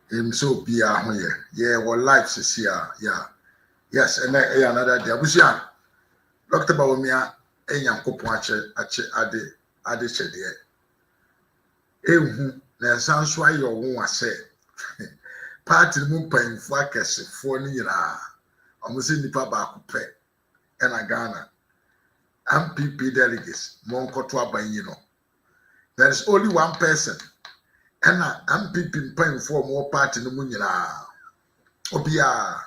him so be here. Yeah, what life is here. Yeah. Yes, and then another day. Abusia, Dr. Bawumia, Yankopon ade chede. Ehu, na sanso ayo won ase. Party mu panfo akesefo ni yira. Omo se nipa ba ko pe. Na Ghana. NPP delegates, Monkoto Abanyi no. There is only one person. And NPP paying for more party no munyira. Obia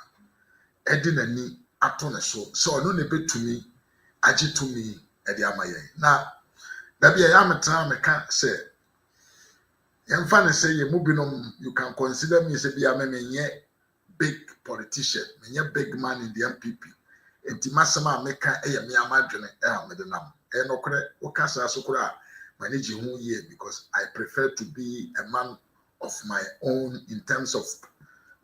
edinani atone so no nebe to me, agi to me edi amaye. Na da bia ya metra meka say yemfa ne say ye mubinom you can consider me say bia me menye big politician, menye big man in the NPP. Enti masama meka eye me amadwene me nam. Enokre okasa asokura manage who ye because I prefer to be a man of my own in terms of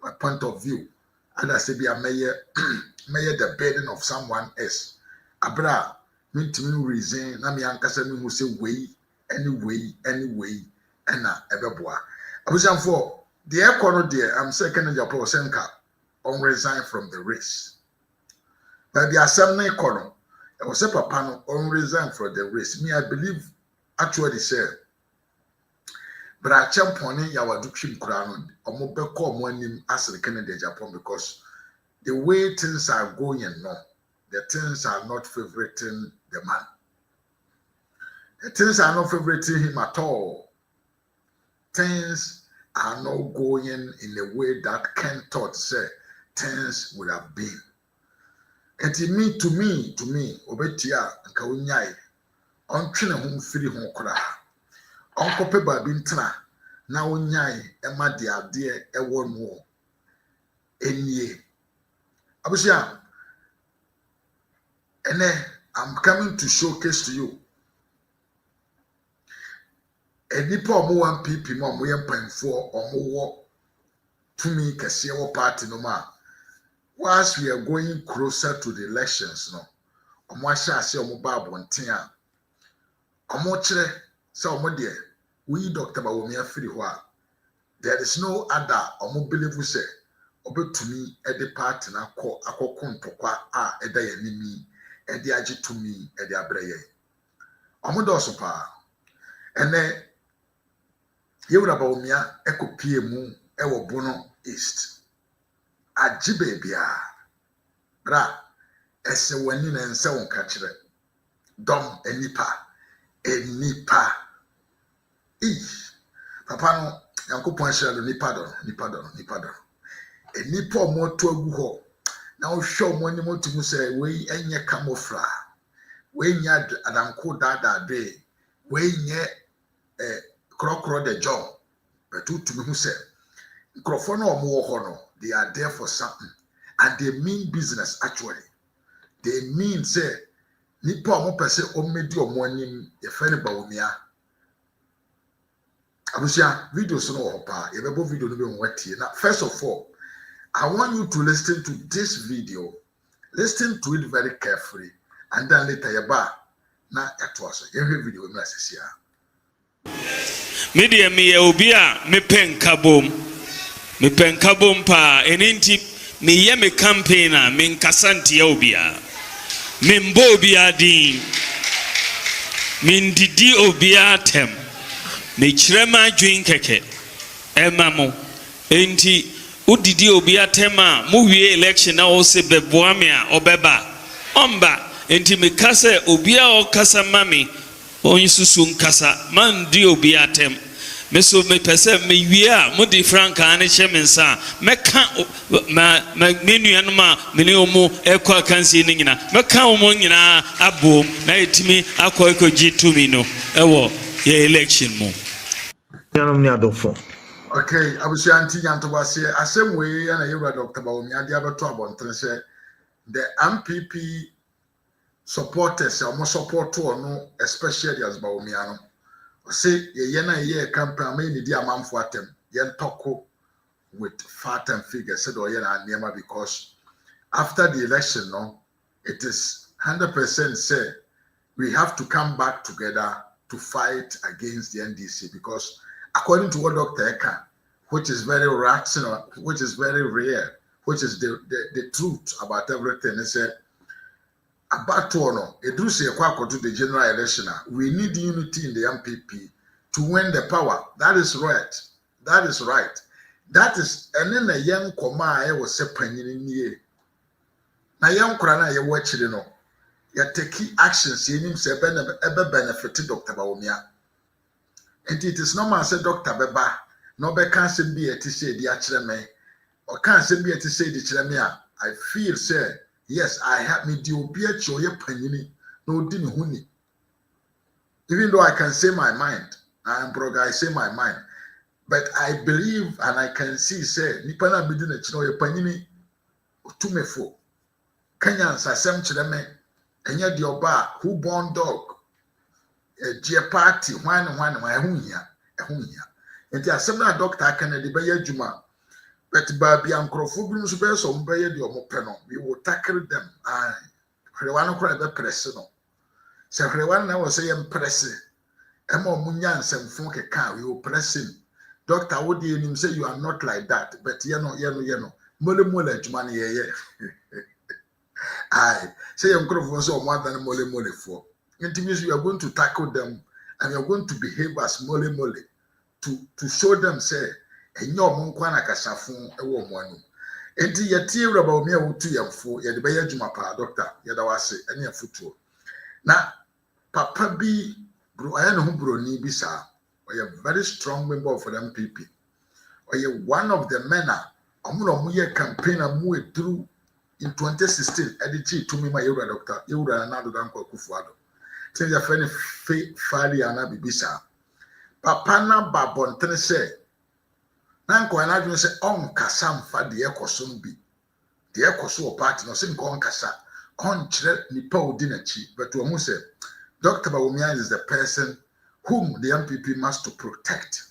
my point of view. And I say be a mayor the burden of someone else. Abra me to me reason na me ankasa me who say way anyway and na ebeboa. Abusan for the econo there I'm second in Japan Senka on resign from the race. But the assembly econo I was a papa no on resign from the race. Me I believe actually say but I championing yawa dukim kurano omo beko omo anim asere Canada Japan because the way things are going no the things are not favoriting the man. The things are not favoriting him at all. Things are not going in a way that Ken thought say things would have been. And to me, obetia nka unyai ontwene ho mfiri ho kora. Onkope ba bi ntena na unyai ema de ade ewo no enie. Abusia ene I'm coming to showcase to you. Enipa omo NPP no omo yempanfo omo wo tumi kese wo party no ma. Once we are going closer to the elections no omo ahia ase omo ba abonten a omo kire se omo de we Dr. Bawumia free ho a there is no other omo believe say obetumi e de party na akoko ntokwa a eda yanimi e de age tumi e de abreye omo do so pa ene yewura Bawumia ekopie mu e wo Bono East ajibe bia bra ese wani na nse won ka kire dom enipa papa no yankopon hyelo nipa do enipa mo to agu ho na wo hwe mo ni motumu se we enye kamofra we nya adanko dada de we nye krokro de job but utumi hu se nkrofo na omo wo ho no they are there for something and they mean business actually. They mean say nipa omo pese omedi omo anim e fe ne Bawumia. Abusia video so no hopa e bebo video no be nwatie na first of all I want you to listen to this video. Listen to it very carefully and then later yeba na yatoaso ye video we message ya. Media me obi a me penkabom pa eninti me ye me campaigner me nkasante obi a me mbo obi adin me ndidi obi atem me kirema dwin keke emamo enti udidi obi atem a mu wie election na wo se beboame a obeba omba enti me kase obi a okasa mami onsusu nkasa man di obi atem meso me pese me wie a mo di franka ane hye me nsa meka menu anuma me ne omo ekwa kansi ni nyina meka omo nyina abom na etimi akwa ekoji tumi no ewo ye election mo yanum ni adofo. Okay, abusi anti nyanto wase asem we na yewra Dr. Bawumia de abeto abonten se the NPP supporters almost support no especially as Bawumia no say ye na ye campaign me ni di amanfo atem ye toko with fat and figures said or ye na niema because after the election no it is 100% say we have to come back together to fight against the NDC because according to what Dr. Eka which is very rational, which is very rare, which is the truth about everything. He said, about to the general election, we need unity in the MPP to win the power. That is right. That is right. That is, and then a young Koma I was saying in ye. Na young Krana, you watch it, you take actions in him, say, ever benefited Dr. Bawumia. And it is no man say Dr. Beba, no be can't be a to say the actually or can't be a to say the Chilamia. I feel, say, yes, I have me do be a choy panini, no didn't huni. Even though I can say my mind, I am broke, I say my mind. But I believe and I can see, say, Nipana bidin a choy panini to me for Kenyans are some chilame, and yet your bar who born dog. A dear party, one, my hunya, a hunya. And there are some doctor Kennedy Bayer Juma. But Baby and Crofubins bears on Bayer the Omopeno. We will tackle them. I one cry the personal. So everyone I was saying pressing. Emo Munyan some funky car, we will press him. Doctor would him say you are not like that, but yeno. Mole Jumani, yeah. I say I'm Crofus or more than mole for. It means you are going to tackle them and you're going to behave as mole to show them, say, and your monkwana casafon a woman. And the tear about me out to your fool, yet the Bayer Jumapa, doctor, Yadawase, and your foot. Now, Papa B. Brian Humbroni Bisa, or a very strong member of the MPP, or you one of the men, Amuya campaign and move through in 2016, Edichi to me, my Eura doctor, Eura and another uncle Kufuado. Tell your friend Fari and Abibisa. Papa na babon say. Nanko and I say, on Kassam for the Ecosum be. The Ecoso party, no sing on Cassa. On Chret Nipo dinner cheap, but to Muse, Dr. Bawumia is the person whom the MPP must to protect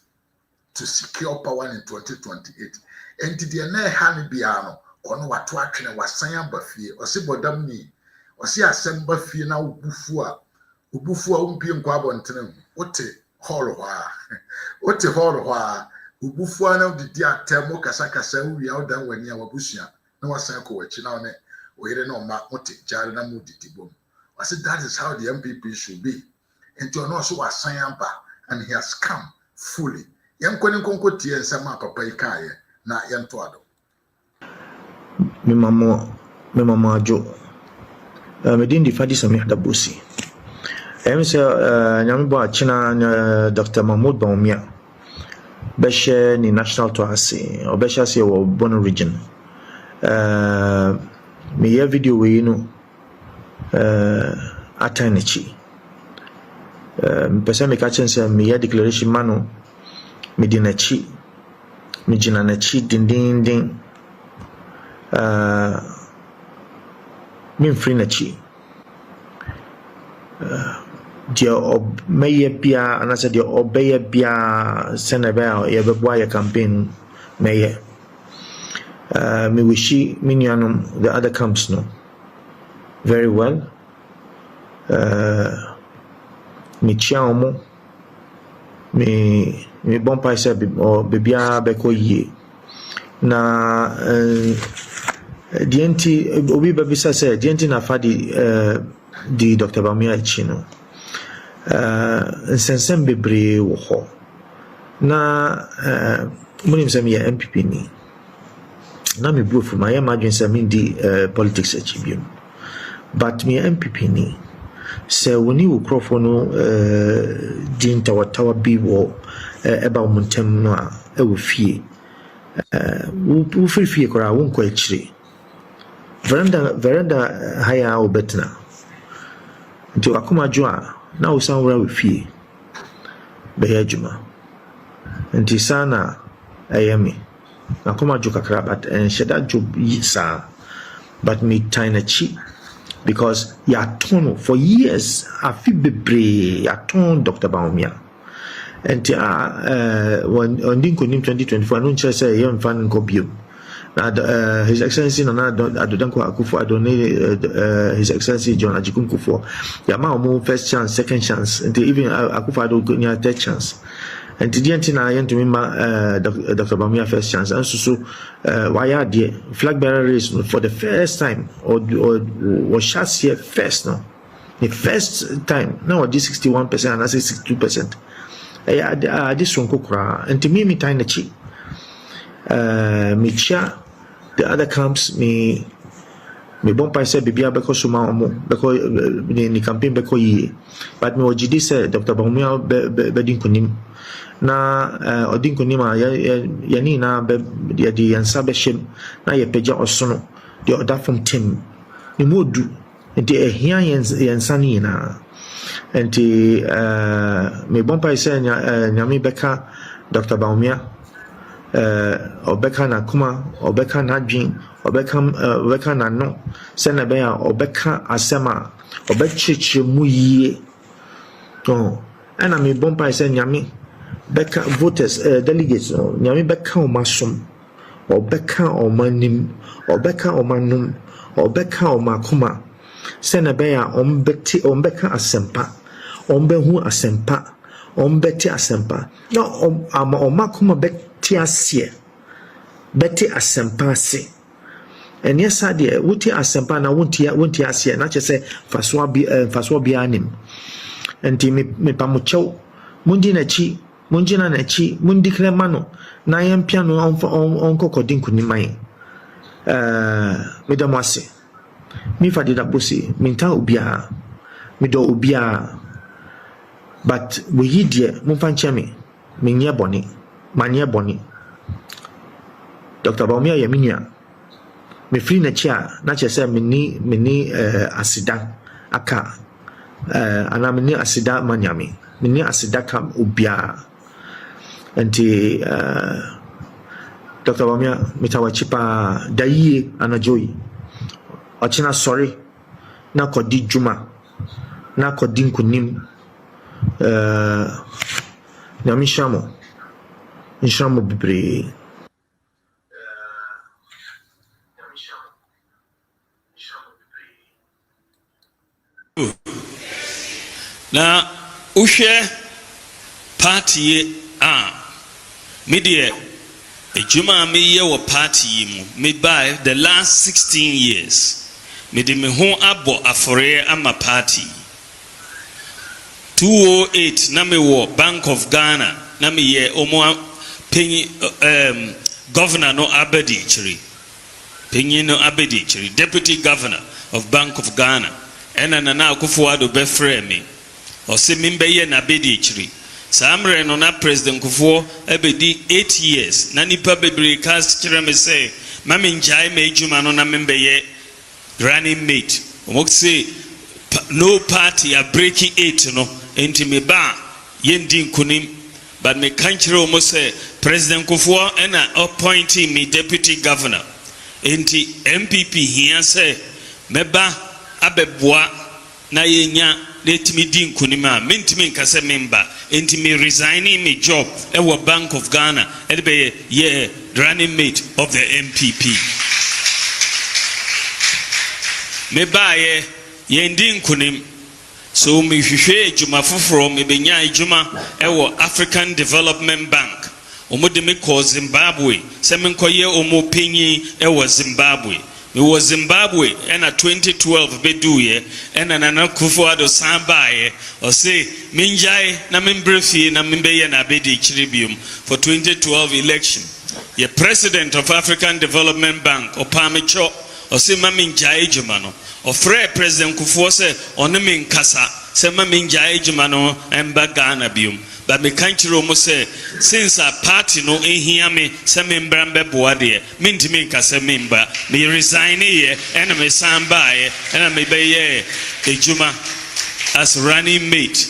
to secure power in 2028. And the Ene Hani Biano, or no what watching was Sayam Buffy, or Sibodamni, or see a Sem Buffy now Bufua. Ubufua umpion kwa bontenem wote horo ubufua na didi atemo kasa wi awdan wani awabusua na wasan ko wachi na one oyere na ma wote jare na mu didi bom. I said that is how the MPP should be. And you know so wasan amba and he has come fully. Yem kwani konko tie nsama papa ikaye na yento ado. Me mama ajo. Me din di fadi Samih Dabusi. Nyamibo China Dr. Mahmoud Bawumia Beshe ni national to ase or Beshe ase wo Bono region. Me ye video we no atanichi. Mpesa me kachen se me ye declaration mano me dinachi me jina nachi din me free nachi. Dia obeye bia anasa dia obeye bia senebe ye beboa ye campaign meye me wishi minianum the other camps no very well me chiamo me bon paisa o bebia beko yi na dienti obi babisa se dienti na fadi di Dr. Bawumia chino nsensem bebre wo ho na munim se me MPP ni na me bufu ma ya madwen se me di politics achibium but me MPP ni se woni wo krofo no di ntawatawa bi wo eba muntem no a ewo fie wo fie kora wo nko akire veranda haya obetna nti akoma joa na usan wura we fie be adwuma nti sana ayemi akoma jo kakra but sheda job sa but me tiny chi because ya tono for years afi bebre ya ton Dr. Bawumia nti when ondin konim 2024 no nche say yem fan nkobio His Excellency Nana Adodanko Akufo-Addo, His Excellency John Ajikun Kufuor. Yama omo first chance, second chance, until even Akufo-Addo got third chance. and the antina yen to me Dr. Bawumia first chance and so why are the flag bearer race for the first time or was shots here first now the first time now this 61% and I say 62%. This one kokra and to me time the chi me cha the other camps me bompa say bibia beko suma omo beko ni campaign beko yi but me ojidi say Dr. Bawumia bedin kunim na odin kunim ya ni na be ya di yansa be shem na ye peja osono the other from team ni modu nti ehia yansa ni na nti me bompa say nyame beka Dr. Bawumia obeka na kuma obeka na dwin obeka na no se na be ya obeka asema obechichi mu yie to ana me bompa se nyame beka voters delegates nyame beka o masom obeka o manim obeka o manum obeka o makuma se na be ya ombeka asempa ombehu asempa ombeti asempa na omakuma beti asie beti asempa se and yes ade wuti asempa na wunti asie na che faswa bi anim enti me pamuchew mundi na chi mundi kremano na yempia no onko kodin kunimai me damase mi fadi da bosi minta obia mi do obia but we yidie mumfanche me nye boni manye boni Dr. Bawumia ye minia me free na chia na che se mini asida aka ana mini asida manyame mini asida kam obia enti Dr. Bawumia mitawachipa daiye anajoyi ochina sorry na kodi juma na kodi nkunim na mishamo bibre na uhwe party media ejuma me ye wo party mu me by the last 16 years me de me ho abo afore ama party 208 na me wo Bank of Ghana na me ye omo penyi governor no Abedi Chiri penyi no Abedi Chiri deputy governor of Bank of Ghana ena na Akufo-Addo be frame me o se mimbe ye na Abedi Chiri samre no na president Akufo ebedi 8 years na nipa bebre cast chire me say mama njai me ejuma no na mimbe ye running mate o say no party are breaking it no enti me ba yendi nkunim but me kanchire o mo say president Akufo ena appointing me deputy governor enti NPP here say meba abeboa na yenya letimi di nkunim a mentimi nkase member enti me resigning me job e Bank of Ghana e be ye running mate of the NPP me ba ye yendi nkunim so me hwehwe ejuma foforo me benya ejuma e African Development Bank omo de me ko Zimbabwe se me nkoye omo penyi e Zimbabwe me was Zimbabwe and 2012 beduye and Nana Akufo-Addo sambaye or say minjai na membrefi na membeye na Abedi Chiribium for 2012 election ye president of African Development Bank Opamicho or say maminjai jumano or frere president Akufo say onemi nkasa say maminjai jumano emba Ghana bium but me kanchiro mo say since a party no ehia me say member mbeboa de mentimi nkasa member me resign here and me samba here and me be here ejuma as running mate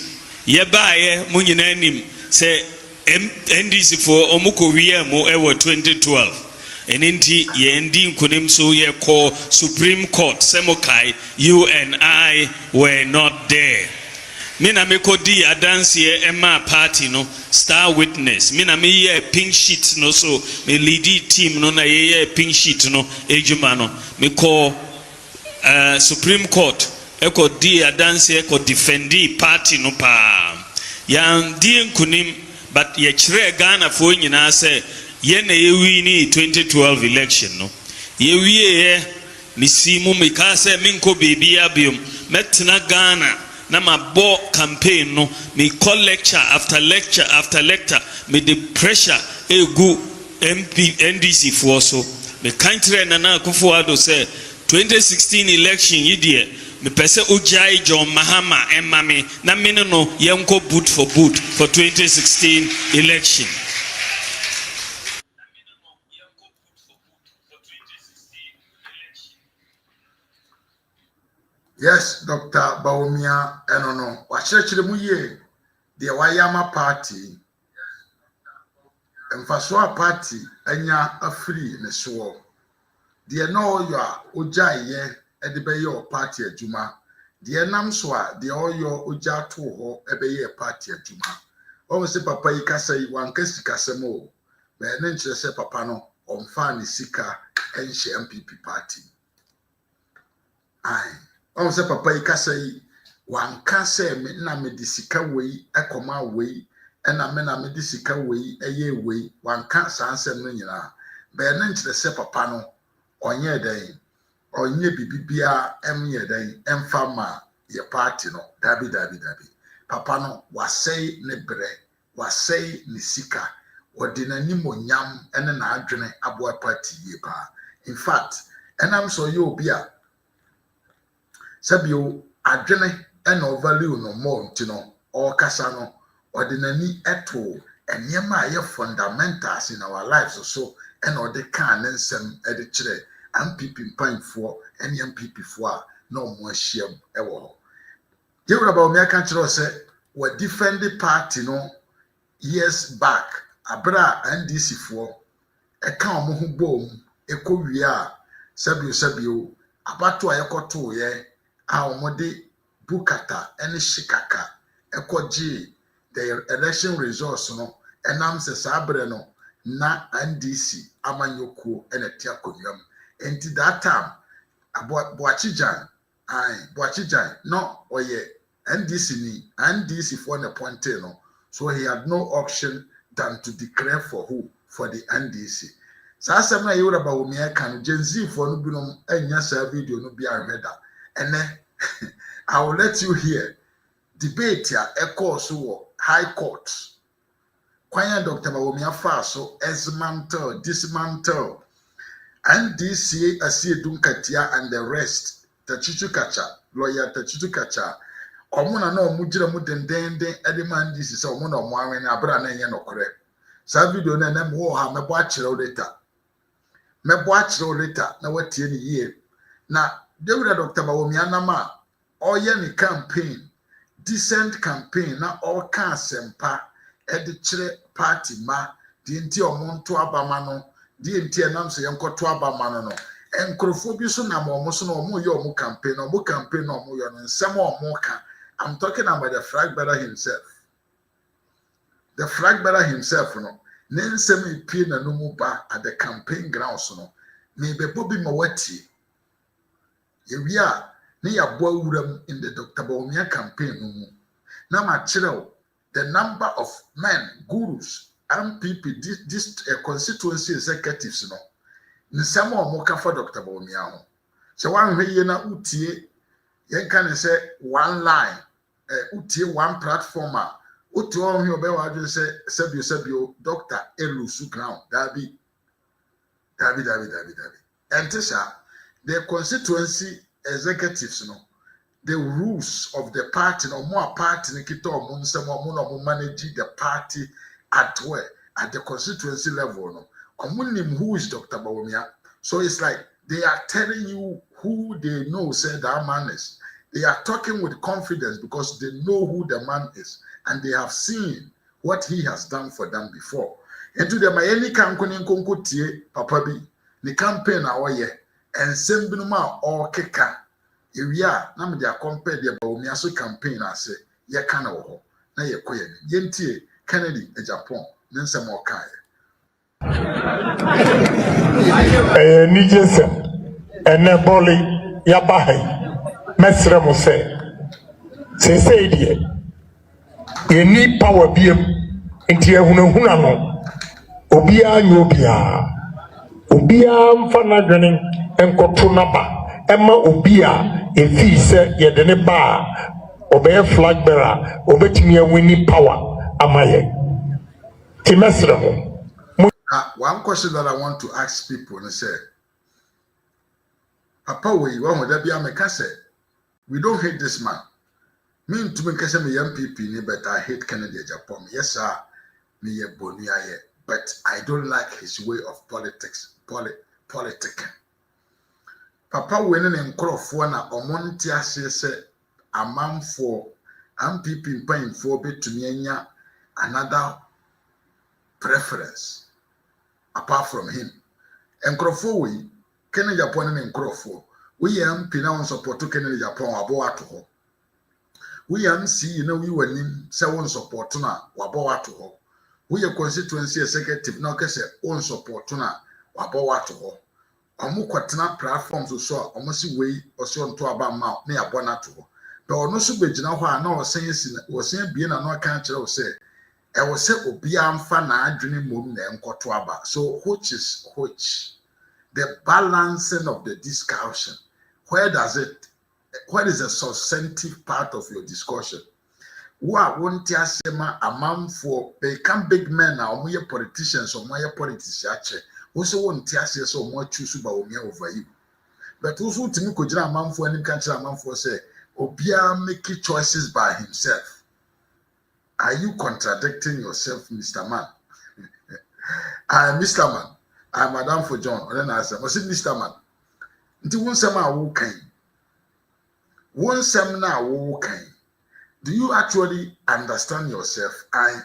ye ba here mo nyina nim say NDC for omuko wiye mo ewo 2012 eninti ye ndi nkunim so ye call Supreme Court semokai you and I were not there. Mina me kodi adansi ema party no star witness. Mina me ye pink sheet no so me lead team no na ye pink sheet no ejuma no me call Supreme Court eko di adansi eko defendi party no pa. Yang di nkunim but yɛkyerɛ Ghanafoɔ nyinaa sɛ yɛn na yɛwi ne 2012 election no yɛwieɛ mesi mu mekaa sɛ menkɔ baabi abiom mɛtena Ghana na mabɔ campaign no mekɔ lecture after lecture after lecture me the pressure egu NDC foɔ so meka nkyerɛ Nana Akufo-Addo sɛ 2016 election yi deɛ mepɛ sɛ ogyae John Mahama ɛma me na me no yɛnkɔ boot for 2016 election. Yes, Dr. Bawumia, no. Wakyerɛkyerɛ mu yie deɛ wayama party. Mfaso a party anya afiri ne soɔ. Deɛ no ɔyɔ a ogyaeɛ ɛde bɛyɛ ɔ party adwuma. Deɛ nam so a deɛ ɔyɔ ogya to hɔ ɛbɛyɛ party adwuma. Ɔmo sɛ papa yi kasa yi wanka sikasɛm o. Bɛɛ ne nkyerɛ sɛ papa no ɔmfa ne sika ɛnhyɛ NPP party. Aye. Ɔmo sɛ papa yi kasa yi wanka sɛ me na me de sika wei ɛkɔma wei ɛna me na me de sika wei ɛyɛ wei wanka saa nsɛm no nyinaa. Bɛɛ ne nkyerɛ sɛ papa no ɔnyɛ dɛn ɔnyɛ bibibia ɛmyɛ dɛn ɛmfa ma yɛ party no dabi. Papa no wasɛe ne brɛ wasɛe ne sika ɔde n'anim onyam ɛne n'adwene aboa party yie paa. In fact ɛnam so ɔyɛ obi a Sabio adwene ɛna value no more nti no ɔkasa no ɔde n'ani ɛto nneɛma a yɛ fundamentals in our lives so ɛna ɔde kan ne nsɛm ɛde kyerɛ NPP mpanfoɔ ɛne NPP foɔ a na ɔmo ahyiam ɛwɔ hɔ. Yɛwura Bawumia ka kyerɛ sɛ wɔ defend party no years back abra NDC foɔ ɛka ɔmo ho bom ɛkɔ wie a sabio abato a yɛkɔto yɛ a ɔmode bukata ɛne shikaka ɛkɔgye the election results no ɛnam sɛ saa brɛ no na NDC amanyokuo ɛna tia konwam enti that time Boachijan no ɔyɛ NDC for the point no so he had no option than to declare for the NDC. Saa asɛm na yɛwura Bawumia kan Gen Z for no binom anya saa video no bi armeda. And then I will let you hear debate ya echo so high court. Kwanya Dr. Bawumia fa so dismantle NDC Asie Dunkatia and the rest Tachichu Kacha lawyer Tachichu Kacha omuna na omujira mu dendenden edema NDC se omuna omwanwe na abra na enye nokore. Sa video na na mo ha mebo akire later na watie ni yie na David Dr. Bawumia nama oye ni campaign decent campaign na all kan sempa edi kire party ma di nti omonto abama no di nti enam se yenkoto abama no enkrofo bi so na mo so na omo ye omo campaign no omo yo no nsem omo ka. I'm talking about the flag bearer himself. The flag bearer himself no ne nsem epie na no mu ba at the campaign grounds no me bebo bi ma wati Yewia ne yabo awuram in the Dr. Bawumia campaign no mu. Na ma kyerɛw the number of men gurus NPP this constituency executives no. Nsɛm a ɔmo ka for Dr. Bawumia ho. So one hweye na utie yenka ne sɛ one line utie one platform a utie ɔhwe obewa adwen sɛ sabio Dr. Elusu ground dabi. Entisa the constituency executives no the rules of the party no more party ne kita omo nsɛm omo no omo manage the party at the constituency level no omo nim who is Dr. Bawumia. So it's like they are telling you who they know say that man is. They are talking with confidence because they know who the man is and they have seen what he has done for them before. Into the Mayeni Kankoni Nkonko tie papa bi the campaign awoye and sembinuma or keka ewia na me dey compare the Bawumia so campaign ase ye kana wo ho na ye koye ni yentie Kennedy e Japan ne nsem o kai ni jese ene boli ya bahai mesre mo se die eni power biem nti ehunahuna no obia nyobia obia mfa na dwene enkoto naba ema obia efi se yede ne ba obey flag bearer obetimi awini power amaye timesremo. One question that I want to ask people and say, Papa, we want to be a mekase. We don't hate this man. Me to make me NPP, but I hate Kennedy Japan. Yes, sir. Me Bawumia, but I don't like his way of politics. Politicking. Papa, when an for na omontia say a man for NPP paying for bit to me another preference. Apart from him, Nkrofo we Kennedy Japan and Nkrofo we pina on support to Kennedy Japan wabo ato ho we see we were nim say won support na wabo ato ho we constituency executive na kese on support na wabo ato ho omo kwatena platforms so omo si we osi on to aba ma na yabo na ato ho but ono so begina ho a na osen bie na no kan kire o say I will say obia mfa na adwene mom na enkoto aba. So which is which? The balancing of the discussion. What is the substantive part of your discussion? Wa won't asema a man for become big men now more politicians or more politicians. Also won't ase so more choose Bawumia over you. But also to me ko jira man for any country man for say obia make choices by himself. Are you contradicting yourself, Mr. Man? I am Mr. Man. I am Madam for John. Then I said, Mr. Man. Do you actually understand yourself? I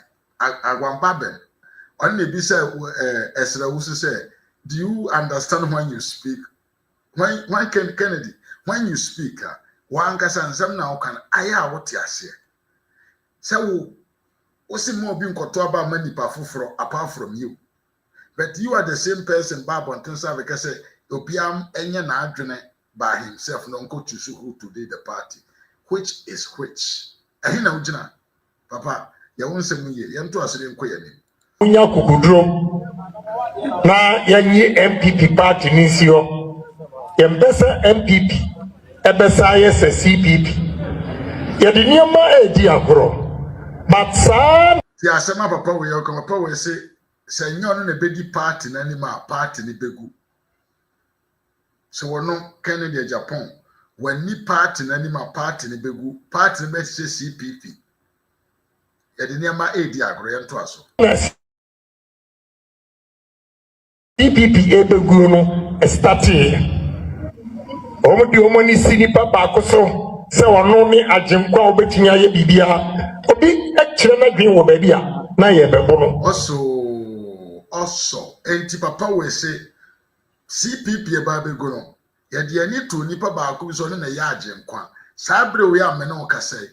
want Baben. Only be said, do you understand when you speak? When Kennedy, when you speak, one can say, now can I what you say? So, what's more being kotoaba many pafufro apart from you? But you are the same person, Bob, on Tunsa, because Opiam Enya Nadrene by himself, no go to who to lead the party. Which is which? Ahina Ujina, Papa, you won't say me, you to us in Quayani. Unya Kukudro na yanyi NPP party nisio, Yembesa NPP, Ebesa yes CPP. Yadiniyama edi agro. But son, the Asama Papa will come up and say, Senor, no bedi party, and any party ni begu. So we're not Kennedy Japan. When ni party, and any party ni begu, party ni say CPP. Yadiniyama edi agro yanto aso. CPP ebegu no starting. Omo di omo ni sinipa bakoso. Se wono ni ajenkwa obetinya ye bibia obi ekire na dwen wo baabi a na ye bebo no also enti papa we say CPP e ba bego no ye de ani to nipa ba ko so na ye ajenkwa sabre we amene o kasai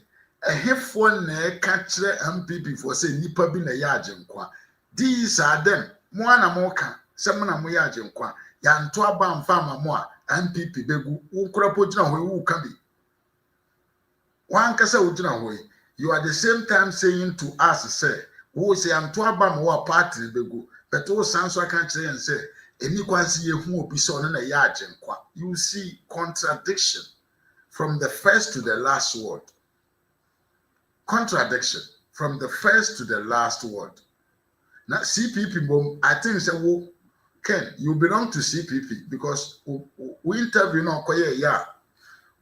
ehefo na e ka kire MPP for say nipa bi na ye ajenkwa these are them mo ana mo ka se mo na mo ye ajenkwa ya nto aba mfa amamo a MPP begu wo kura po gina ho wu ka bi. One kasa ujina hoy. You are the same time saying to us, say, who say I'm to abam wa party begu, but all sanso I can't say and say, any kwansi ye who be so na yajen kwa. You see contradiction from the first to the last word. Contradiction from the first to the last word. Now CPP mom, I think say Ken, you belong to CPP because we interview no koye ya.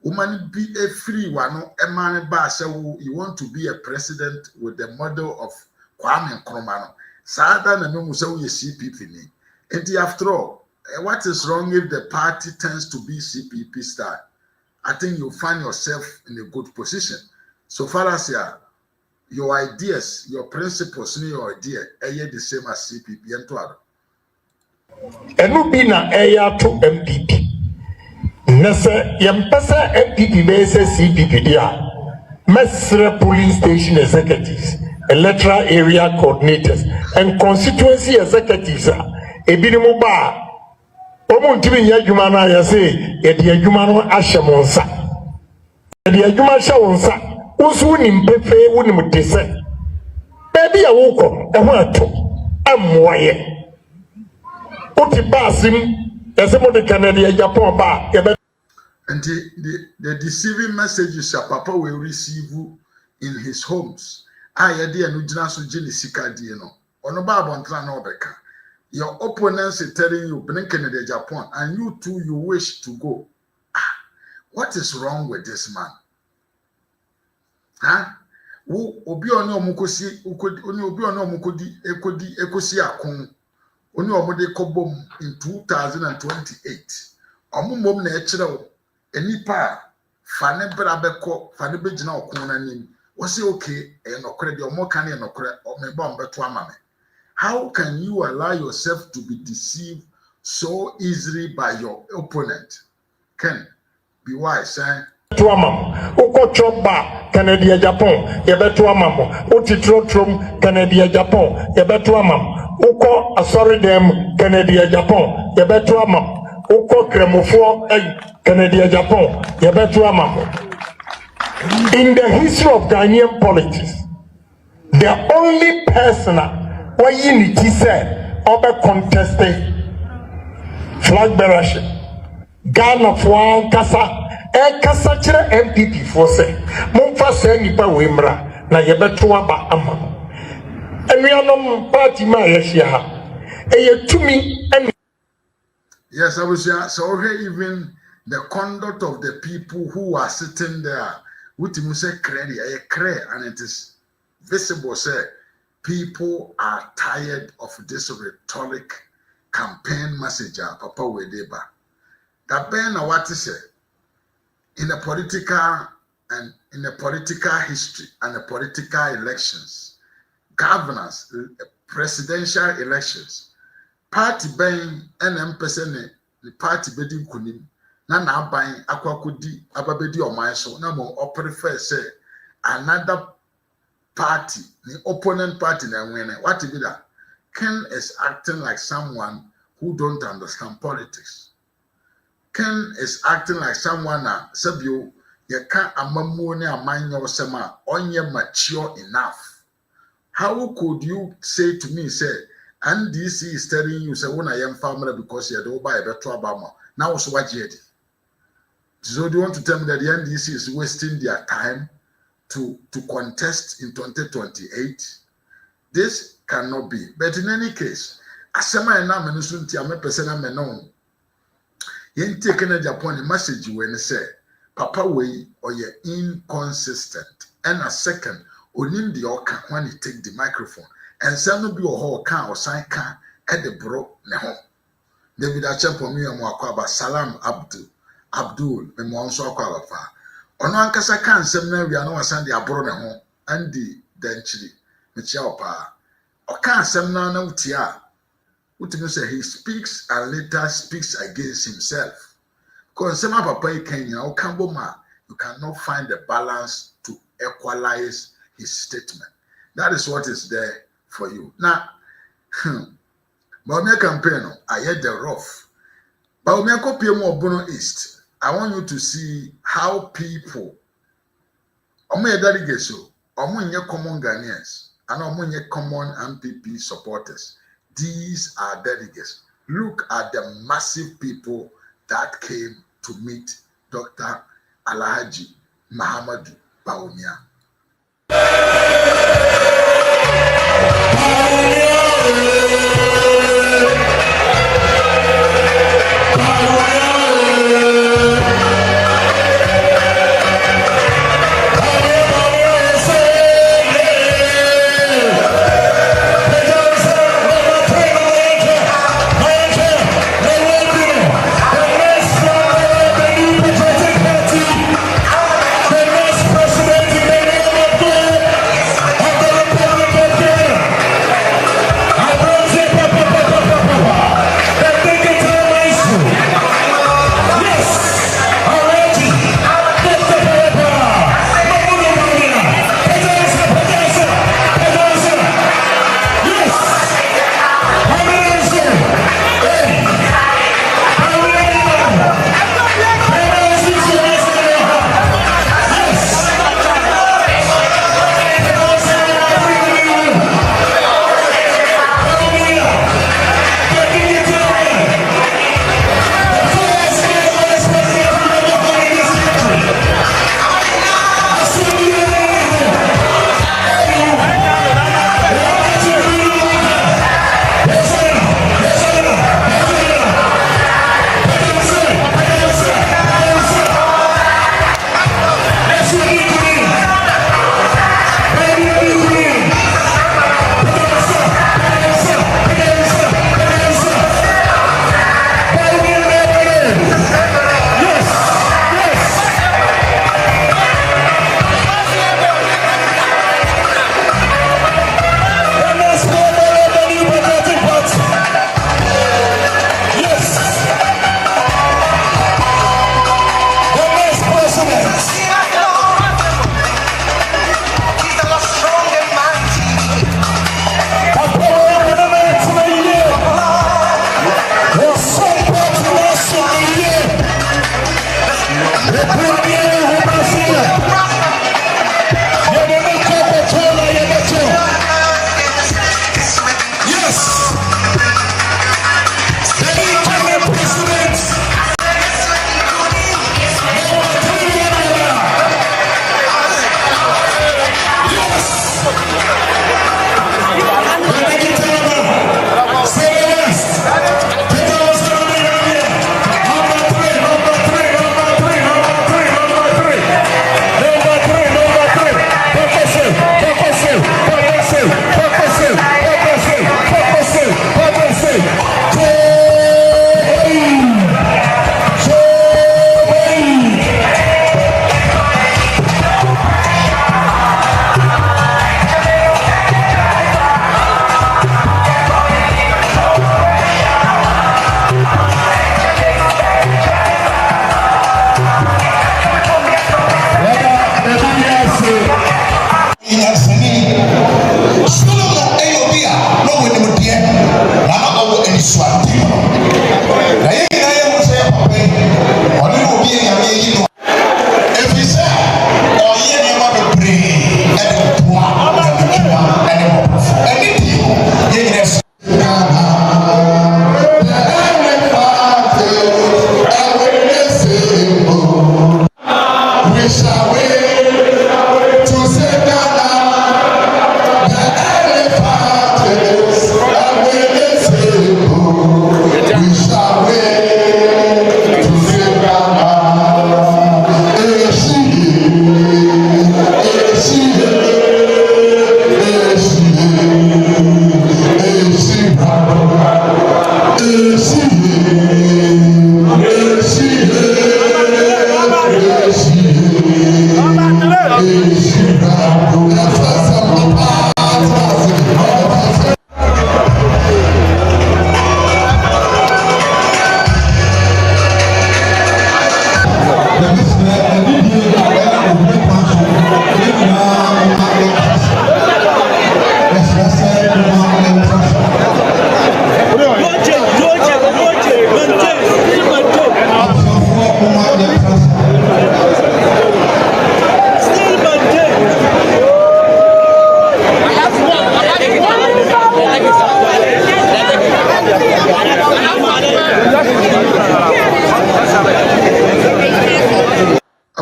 Woman be a free one, a man ba say you want to be a president with the model of Kwame Nkrumah. Sada na no say we CPP ni. And after all, what is wrong if the party tends to be CPP style? I think you'll find yourself in a good position. So far as your ideas, your principles, your idea, are the same as CPP and to other. And no be na to MPP. Nese yempesa NPP base CPP dia mesre police station executives, electoral area coordinators and constituency executives ebinimu ba omo ntimi nya adwuma na ya say ye de adwuma no ahye mo nsa ye de adwuma hye wo nsa usu ni mpefe wo ni mtese baby a woko e ho ato amoye oti basim yesemo de Canada Japan ba and the deceiving messages that Papa will receive in his homes. I idea no jina so gini sika die no. Ono ba abontran na obeka. Your opponents are telling you bring Canada Japan and you too you wish to go. What is wrong with this man? Huh? Obi oni omukosi oni obi oni omukodi ekosi akon oni omode kobom in 2028. Omumom na ekire enipa fa ne bra beko fa ne begina okon na nim wo say okay e nokore de omo kan e nokore o me ba mbeto amame. How can you allow yourself to be deceived so easily by your opponent? Ken, be wise, eh? To amam uko choba Canada Japan yebeto amam utitrom Canada Japan yebeto amam uko asori dem Canada Japan yebeto amam uko kremofo Canada Japan yebeto amam. In the history of Ghanaian politics, the only person why unity said over contesting flag bearership Ghana for Kasa Kasa chere NPP for say Mumfa say nipa we mra na yebeto aba ama enuanom party ma yehia ha eyetumi and yes, I was here. So even the conduct of the people who are sitting there, which you say credit, and it is visible. Say people are tired of this rhetoric campaign message. Papa Wedeba. That ben what is it in the political and in the political history and the political elections, governance, presidential elections. Party buying NMP the party bedding kunim na buying aquakudi ababedi or my so na mo prefer say another party the opponent party na win what be that Ken is acting like someone who don't understand politics. Ken is acting like someone that sabio you can't amamu ne amanyo sema onye mature enough. How could you say to me say and DC is telling you, say, when I am farmer because you don't buy a better Obama. Now, so what you did? So, do you want to tell me that the NDC is wasting their time to contest in 2028? This cannot be. But in any case, as a man, I'm a person, I'm a known. You ain't taking a Japan message when they say, Papa way or you're inconsistent. And a second, only the orca when you take the microphone. And some be a whole car or sign car at the bro neho. David Achempo mi akwaba Salam Abdul me monso akwaba fa. Ono ankasa kan sem na wi ana wasan de abro neho andi danchiri me chia opa. O kan sem na na utia. Utimi say he speaks and later speaks against himself. Cause some papa e kan ya o kan bo ma you cannot find the balance to equalize his statement. That is what is there for you. Now, Bawumia campaign, I had the rough. Bawumia copy more Bono East. I want you to see how people, omo delegates, omo common Ghanaians, and omo common NPP supporters. These are delegates. Look at the massive people that came to meet Dr. Alhaji Muhammadu Bawumia.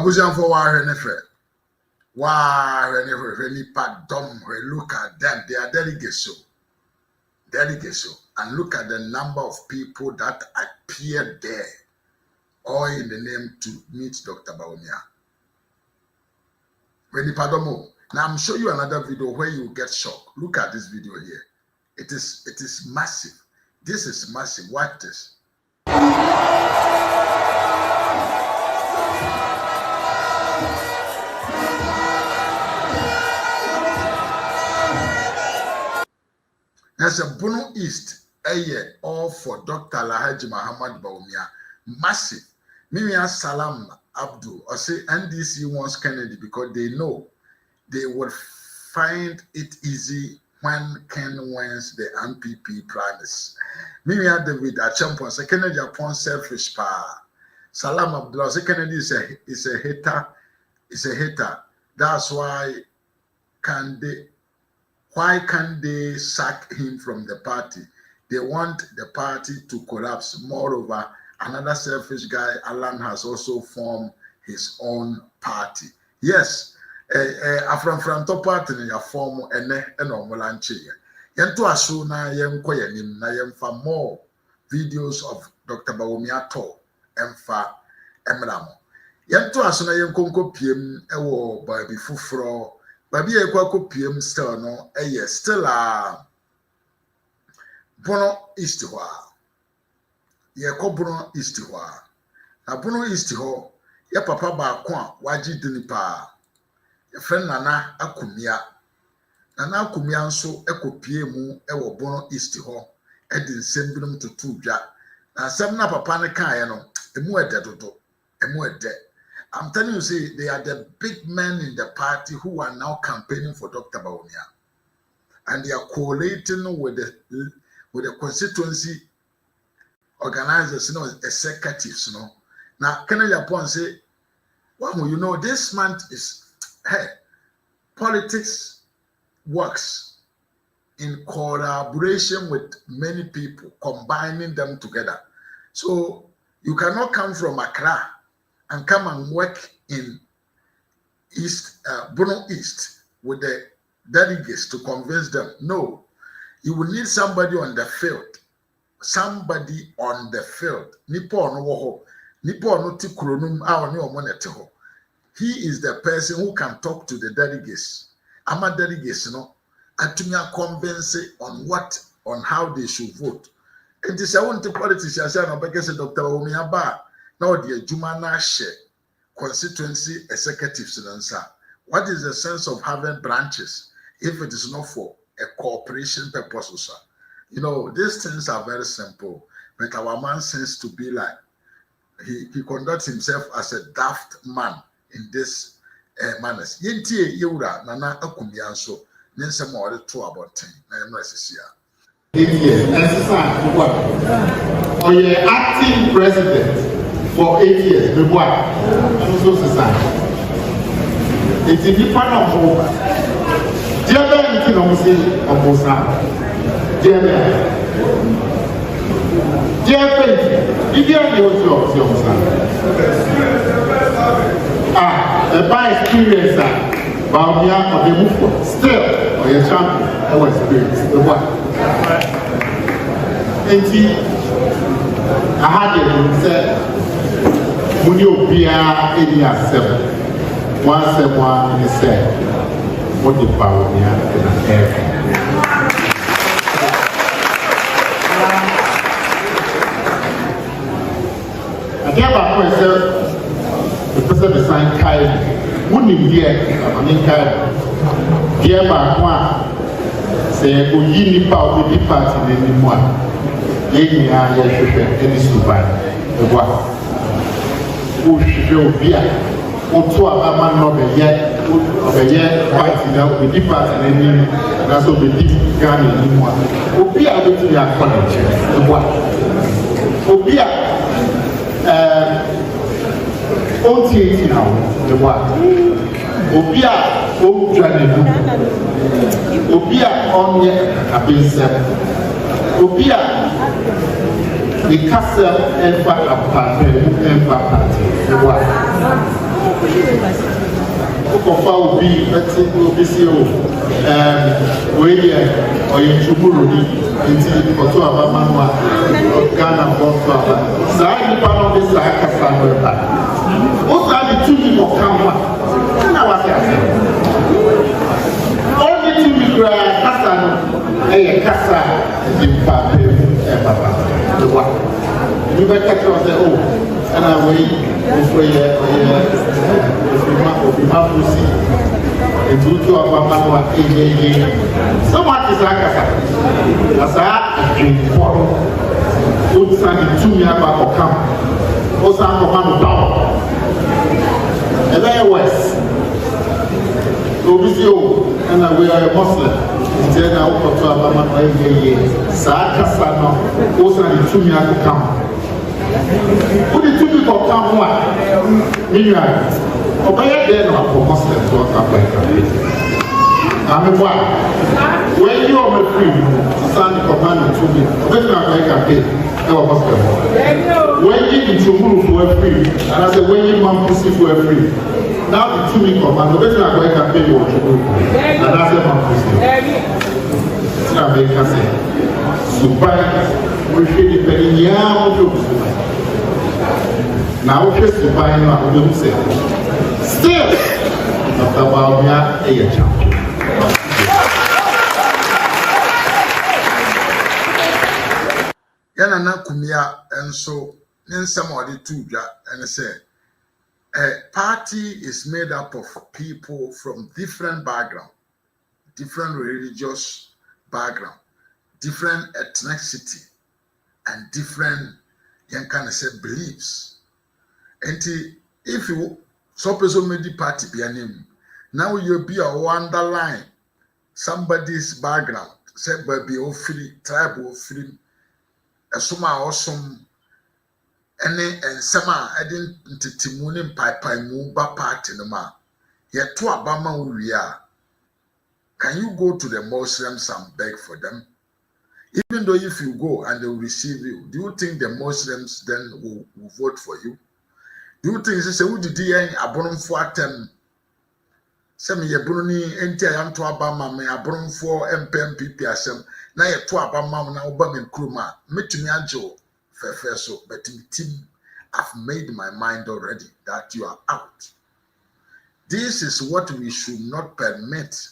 Abusian for war nefer. War never any part dumb. Look at them. They are delegates. And look at the number of people that appeared there, all in the name to meet Dr. Bawumia. When Padomo. Now I'm showing you another video where you get shocked. Look at this video here. It is massive. This is massive. Watch this. There's a Bono East, all for Dr. Alhaji Muhammad Bawumia. Massive. Mimia Salam Abdul, or say NDC wants Kennedy because they know they would find it easy when Ken wins the NPP primaries. Mimia David Achampon, say Kennedy upon selfish power. Salam Abdul, say Kennedy is a hater. Is a hater. That's why can't they sack him from the party? They want the party to collapse. Moreover, another selfish guy, Alan, has also formed his own party. Yes, from top party in your form and omolanche. Yento aso na yenko yanim na yemfa more videos of Dr. Bawumia talk emfa emramo. Yento aso na yenko nko piem ewo baby fufro. Baby ekwa PM still no still Bono East hwa. Bono East hwa. Na Bono East ho ya papa ba ko a waji dini pa. Ya friend Nana Akumia. Nana Akumia nso ekopie mu ewo Bono East ho. Edi nsem binum tutu dwa. Na nsem na papa ne kan ye no emu ede dodo. Emu ede. I'm telling you, say they are the big men in the party who are now campaigning for Dr. Bawumia, and they are collating with the constituency organizers, executives, Now, Kennedy upon say, well, this man is politics works in collaboration with many people, combining them together. So you cannot come from Accra and come and work in Bono East with the delegates to convince them. No, you will need somebody on the field. Somebody on the field. He is the person who can talk to the delegates. Ama delegates, and to convince on how they should vote. And this I want to politicians say, because Dr. Bawumia ba. Now the Jumana share constituency executives in answer. What is the sense of having branches if it is not for a cooperation purpose, sir? These things are very simple, but our man seems to be like he conducts himself as a daft man in this manners. Yentie Yura Nana Akumbianso, Nensa more to about 10. I am Resisia. Or you're acting president for 8 years, the boy, also society. It's a different of dear Ben, you can say, dear Ben, if you are your a by experience, Bawumia or the move still, or your champion, our experience, the boy. I had it said, when you be a 7, 171 is said, what the Bawumia in an air. I gave up myself, the person beside Kai, wouldn't hear, I mean, Kai, dear Bakwa, say, oh, you need power to be part in any one. Any survive the work. Who should be or 2 other man of a year, fighting out with the party and any that's all the deep gun anymore. Who be able to be a college, the work. Who be OT now, the work. Who be a old journey. Who be a on a base. Who be a the castle and back apartment and back party. Okofa obi ati obi si o we ye oye chuburu ni nti oto abama no a Ghana boto aba sa ni pa no be sa kasa no ba o sa ni tumi mo kanwa na wa ka o ni tumi kra kasa no kasa di pa be baba de wa ni be ka tro se o ana we o Mapusi, and do to our Mamma. Someone is like as I drink water, put something to me about or come, or some of my power. And there was Obisio, and we are a Muslim. Instead, I will to our Mamma every year. Sakasano, also to me about come. Put it to me for come one. Obey then for Muslims to Africa. I'm when you are free, stand command to me. When I pay, Muslim. When you into move for free, and I said, when you want to see for free. Now the two me command, when I pay you what you do. And I said, America say, Subai, we feel the penny young. Now, we Subai, I'm say. Still, Dr. Bawumia is a champion. Yana na kumia and so in some of the two and say a party is made up of people from different background, different religious background, different ethnicity, and different beliefs. And if you so person made the party be a name. Now you'll be a underline somebody's background. Say baby or free, tribe or free, a suma awesome and sama I didn't timoon pipe move party no ma. Yet to Abama we are. Can you go to the Muslims and beg for them? Even though if you go and they will receive you, do you think the Muslims then will vote for you? Do you think this is who did a bonum for them? Some ye bruni enti I am to Abama me a bonum for NPP asem. Na ye to Abama na Obama Kruma. Meet me ajo so but team I've made my mind already that you are out. This is what we should not permit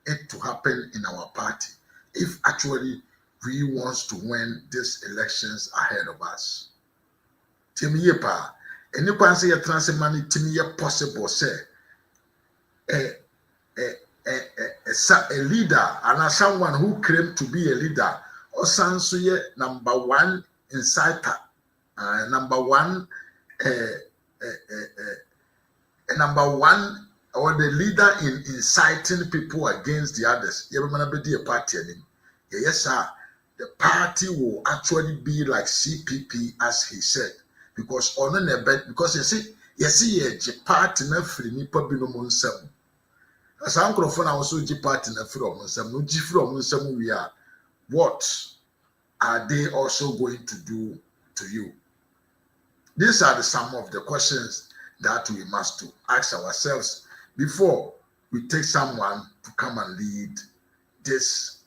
it to happen in our party if actually we want to win these elections ahead of us. Tim Yepa. And you can say a transmoney to me possible say a leader and someone who claimed to be a leader or sansuye number one inciter, number one or the leader in inciting people against the others. You remember be a party yes sir, the party will actually be like CPP as he said. Because on a bed, because you see a party na free nipa bi no monsam. As uncle for now also G party na free monsam, no G free monsam we are. What are they also going to do to you? These are some of the questions that we must ask ourselves before we take someone to come and lead this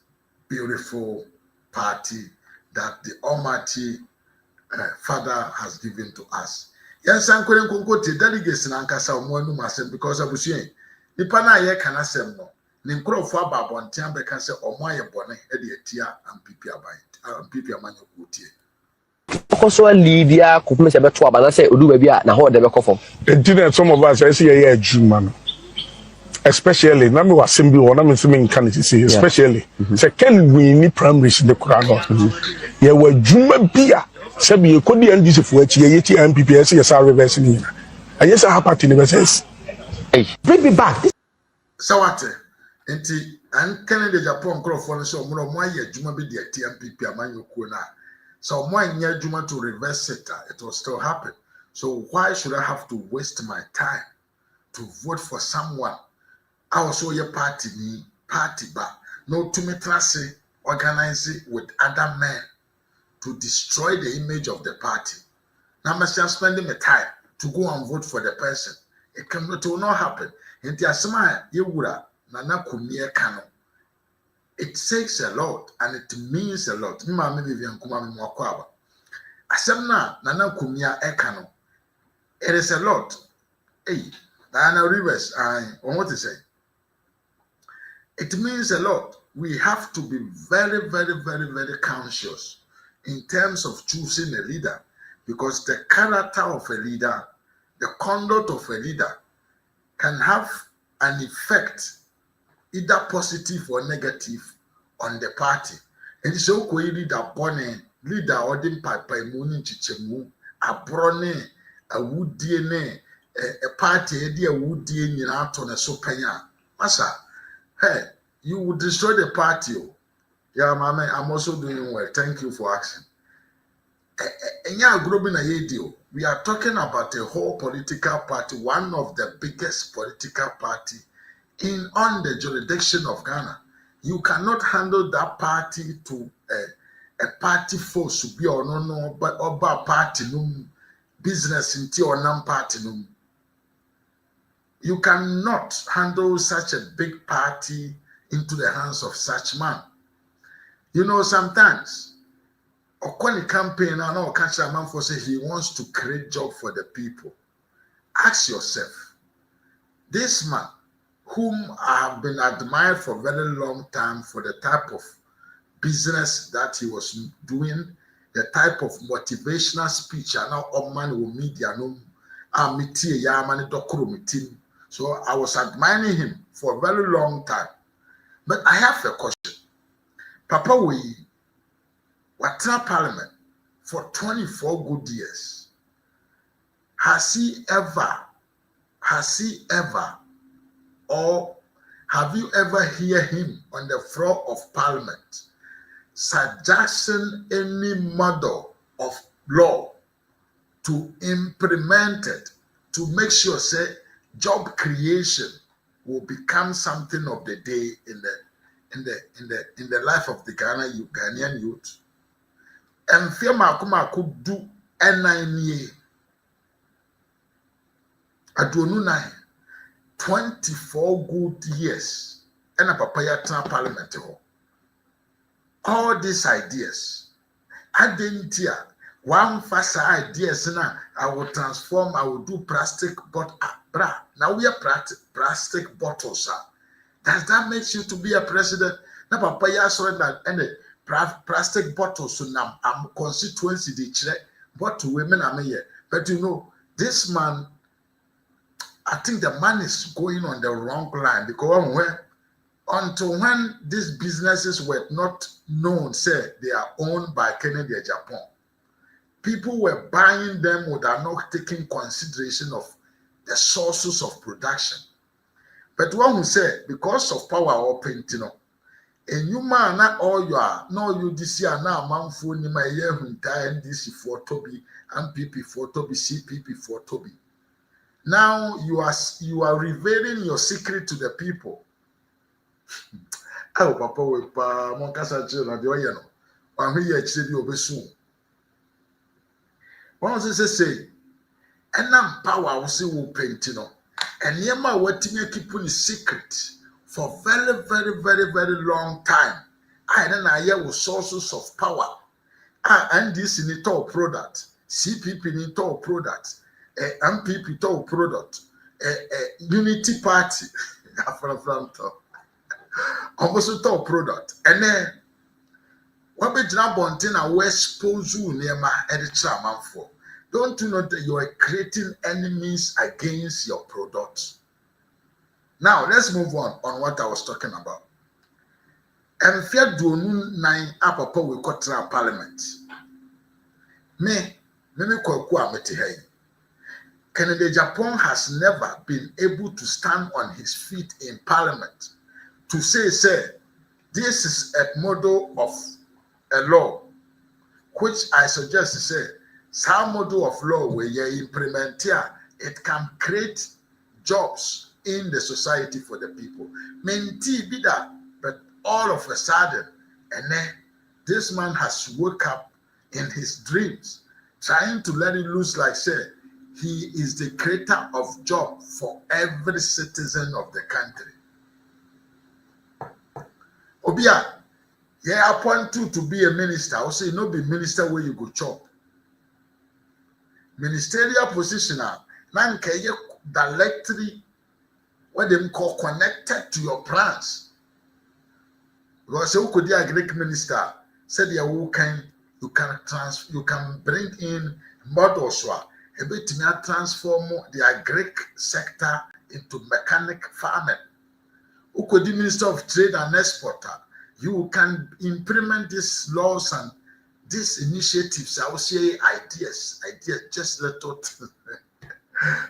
beautiful party that the Almighty Father has given to us. Yes, I'm going to go to delegates and Ankasa Monumasem because I was saying, the Pana can asem no. Ninkro for Babon Tiambe can say, or my bonnet, Eddie Tia, and Pipi Amano Guti. Also, Lydia could miss a better one, but I say, do baby, now hold the back of them. Some of us, I see a June, especially, Nami was simply one of the candidates, especially. Second, we need primaries in the Kurano. There were Juma Bia. Sabi you could be on this for HYT NPP, CSR reversing. I just have party universes. Hey, bring me back. So what? And Canada Japan Crawford so more Juma be the TMPP Amanyo Kuna. So more near Juma to reverse it will still happen. So why should I have to waste my time to vote for someone? I also your party bar. No to me class organize it with other men to destroy the image of the party. Now, I'm spending my time to go and vote for the person. It will not happen. And the Asama Yewura Nana Kumie Kano. It says a lot and it means a lot. Mama Vivian Kumami Mwakwaba. Asemna Nana Kumia Ekano. It is a lot. Hey, Diana Rivers, what to say? It means a lot. We have to be very, very, very, very conscious in terms of choosing a leader, because the character of a leader, the conduct of a leader can have an effect, either positive or negative, on the party. And so, leader born leader or the papa muni chichemu abrone a woodie a party a woodie in out on a sopanya. Masa, hey, you would destroy the party. Yeah, mama, I'm also doing well. Thank you for asking. We are talking about a whole political party, one of the biggest political party on the jurisdiction of Ghana. You cannot handle that party to a party force to be or no, but about party business into or non-party. You cannot handle such a big party into the hands of such man. You know, sometimes Okoni campaign and all catch a man for say he wants to create job for the people. Ask yourself, this man, whom I have been admired for a very long time for the type of business that he was doing, the type of motivational speech, and now all man will media no so I was admiring him for a very long time. But I have a question. Papa, we were in Parliament for 24 good years. Has he ever, or have you ever heard him on the floor of Parliament suggesting any model of law to implement it to make sure, say, job creation will become something of the day in the life of the Ghanaian youth? And Fiama Kuma could do N9 Adonunai 24 good years and a papaya parliament. All these ideas, I didn't hear one fast ideas now. I will transform, I will do plastic bottle. Now we are plastic bottles. Does that make you to be a president? Now papaya surrender and plastic bottles. So now I'm constituency the but to women I'm here. But you know, this man, I think the man is going on the wrong line, because until when these businesses were not known, say they are owned by Kennedy Japan, people were buying them without not taking consideration of the sources of production. But one who said, because of power or painting, and you man not all you are, no you this year now man for ni my year who die NDC for Toby, NPP for Toby, CPP for Toby. Now you are revealing your secret to the people. Oh, Papa, we Moncasa children, the Oyano. I'm here actually over soon. Once they say, and now power will see will paint, and Yama waiting keeping a secret for very, very, very, very long time. I don't know with sources of power. And this in it all product, CPP in it all product. MPP to product, Unity Party, almost to product, and then what be jump on tina West Pozu near my editor man for? Don't you know that you are creating enemies against your product? Now let's move on what I was talking about. And fear do nine up we got to Parliament. Me kwa meti Kennedy Japan has never been able to stand on his feet in Parliament to say, this is a model of a law, which I suggest to say, some model of law where you implement here, it can create jobs in the society for the people. Menti bida, but all of a sudden, and then this man has woke up in his dreams, trying to let it loose like say he is the creator of job for every citizen of the country. Obia, yeah, appoint you to be a minister. I say no be minister where you go chop. Ministerial position now, directly what they call connected to your plans. Because you could be a Greek minister, said you can bring in models a bit to transform the Greek sector into mechanic farming. Who could be Minister of Trade and Exporter? You can implement these laws and these initiatives. I will say ideas, just little.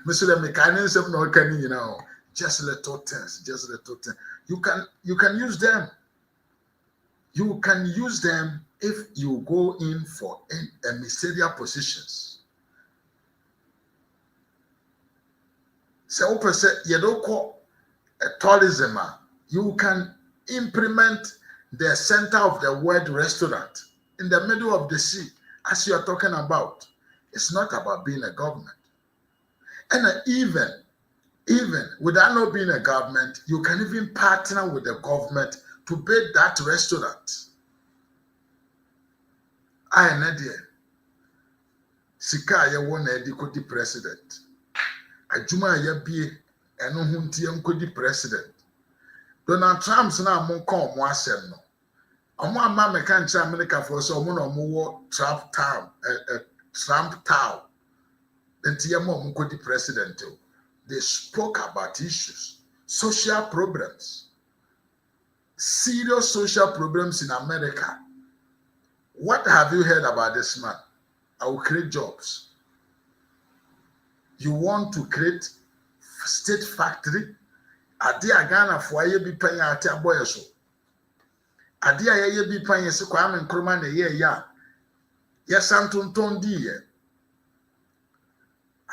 Mr. Mechanism, no can you know, just little things. You can use them. You can use them if you go in for ministerial positions. So, you don't call tourism. You can implement the center of the world restaurant in the middle of the sea, as you are talking about. It's not about being a government. And even without not being a government, you can even partner with the government to build that restaurant. I am not there. Sika ya won edi kodi president. Ajuma ya bie eno hunti ya kodi president. Donald Trump's na mo kon mo asem no. Omo ama me kan cha America for so omo no mo wo Trump town. Enti ya mo kodi president. They spoke about issues, social problems, serious social problems in America. What have you heard about this man? I will create jobs. You want to create state factory? Adi agana for ye bi panya ati aboye so. Adi ye bi panya se kwa men kroma na ye ya. Ya santonton di ye.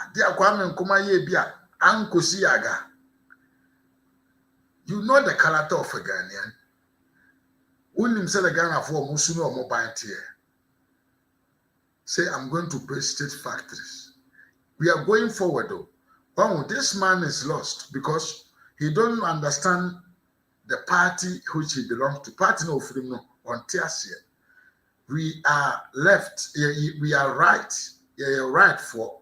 Adi akwa men kuma ye bi a ankosi yaga. You know the character of a Ghanaian. Unim say the Ghana for musu no mo ban tie. Say I'm going to build state factories. We are going forward though. Oh, this man is lost because he don't understand the party which he belongs to. Party no freedom no on Tiasia. We are left. We are right. Yeah, right for.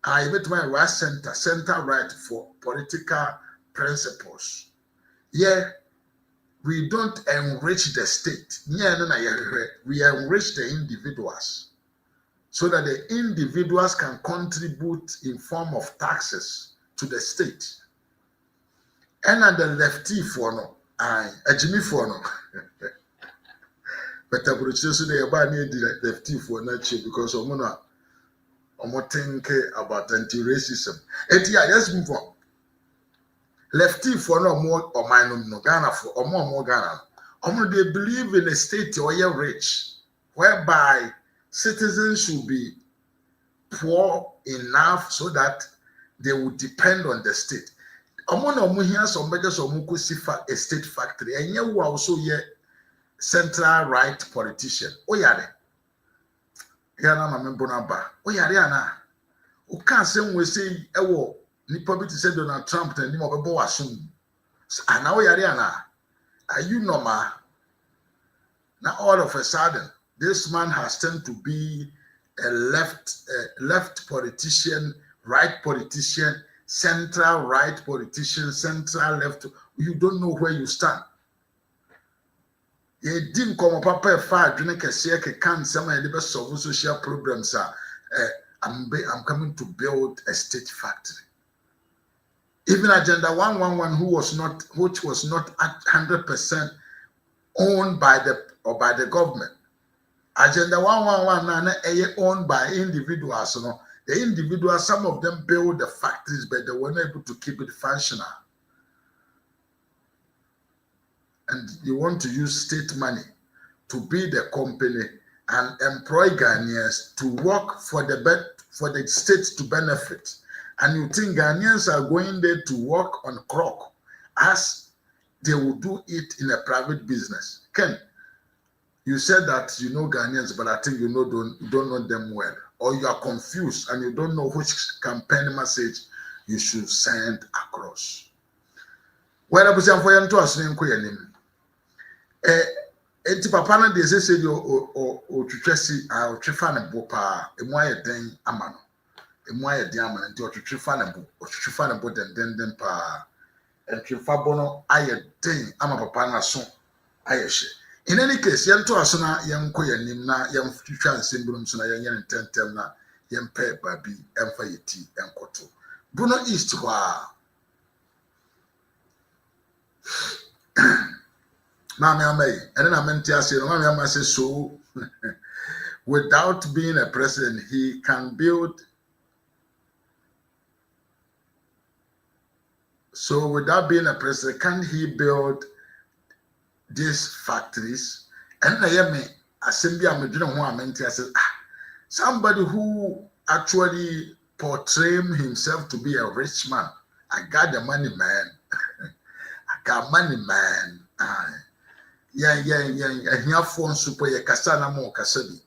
I bet my right center right for political principles. Yeah, we don't enrich the state. We enrich the individuals so that the individuals can contribute in form of taxes to the state. And at the lefty for no, a Jimmy for no. But I would say so they are near the lefty for not because I'm not thinking about anti-racism. And yeah, let's move on. Lefty for no more or minor no Ghana for or more Ghana. They believe in a state or you're rich, whereby citizens should be poor enough so that they would depend on the state. Here some beggars or a state factory, and you also ye central right politician. Oh yeah, Yana Mamembonaba. Oh yeah, Yana. Who can't say we say ewo ni probably say Donald Trump and him of a assume. And now Yana. Are you normal? Now all of a sudden, this man has turned to be a left politician, right politician, central right politician, central left. You don't know where you stand. You didn't come up a far drink a shake can some solve social problems. I'm coming to build a state factory. Even Agenda 111, which was not 100% owned by the government. Agenda 111 owned by individuals. You know, the individuals, some of them build the factories, but they were not able to keep it functional. And you want to use state money to be the company and employ Ghanaians to work for the state to benefit. And you think Ghanaians are going there to work on clock as they would do it in a private business. Ken, You said that you know Ghanaians, but I think you don't know them well, or you are confused and you don't know which campaign message you should send across. When I was saying for you to ask me, enti papa na de say o twetwesi a o twefa ne bo pa emu aye den ama no emu aye den ama nti o twetwefa ne bo den pa entwefa bo no aye den ama papa na so aye hye. In any case, yento aso na yenko yanim na yemtwetwa nsembrum so na yenye ntentem na yempe babi emfa yeti enkoto Bruno East wa Mami Amay, and then I meant to say, Mami Amay says so. Without being a president, he can build. So, without being a president, can he build these factories? And I am assembly. I'm doing what I meant to say. Somebody who actually portrayed himself to be a rich man. I got the money, man. I got money, man. Yeah, phone super kasana mo kasadi.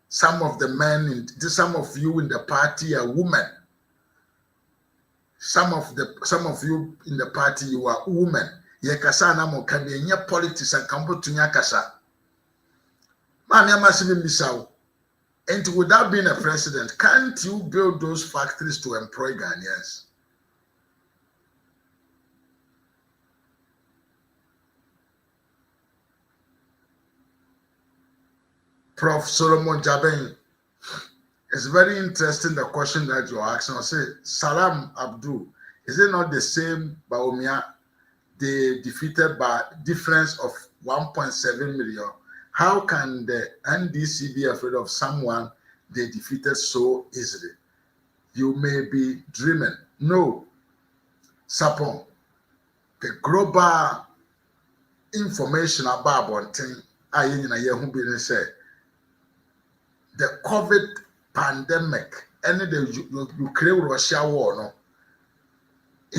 Some of the men some of you in the party are women. Some of you in the party you are women. Ye kasana mo kabi nya politics and kambo tunya kasa. Mami amasibi misao. And without being a president, can't you build those factories to employ Ghanaians? Prof. Solomon Jabeng, it's very interesting the question that you're asking. I say, Salam Abdul, is it not the same Bawumia they defeated by difference of 1.7 million? How can the NDC be afraid of someone they defeated so easily? You may be dreaming. No. Sapon, the global information about one thing, the COVID pandemic and the Ukraine-Russia war, no,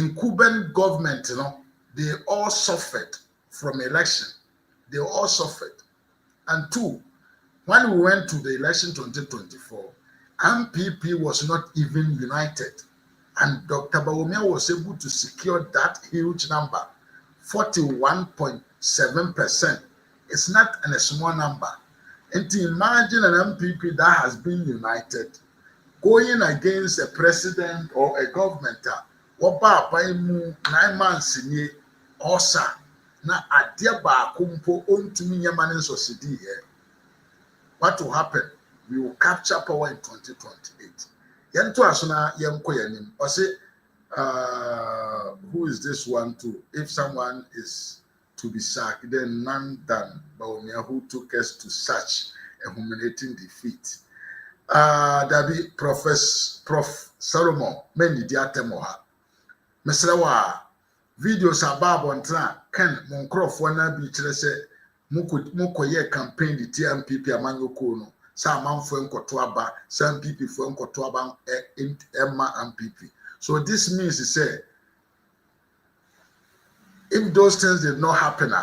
in Cuban government, you know, they all suffered from election. They all suffered. And two, when we went to the election 2024, NPP was not even united. And Dr. Bawumia was able to secure that huge number, 41.7%. It's not a small number. And to imagine an MPP that has been united going against a president or a government, what 9 months in Osa, na adia ba kumpo ontumi nyamane society here. What will happen? We will capture power in 2028. Yento asona yenko yanim. I say, who is this one too? If someone is to be sacked, then none than Bawumia, who took us to such a humiliating defeat. Dabi Prof. Solomon Mendi Diatemoha. Mesrawa videos about Bontra can Moncroft na be say Mukoye campaign the TMPP Amanyo Kono. Some man for Nkotoaba, some people for Nkotoaba Emma MPP. So this means to say, if those things did not happen,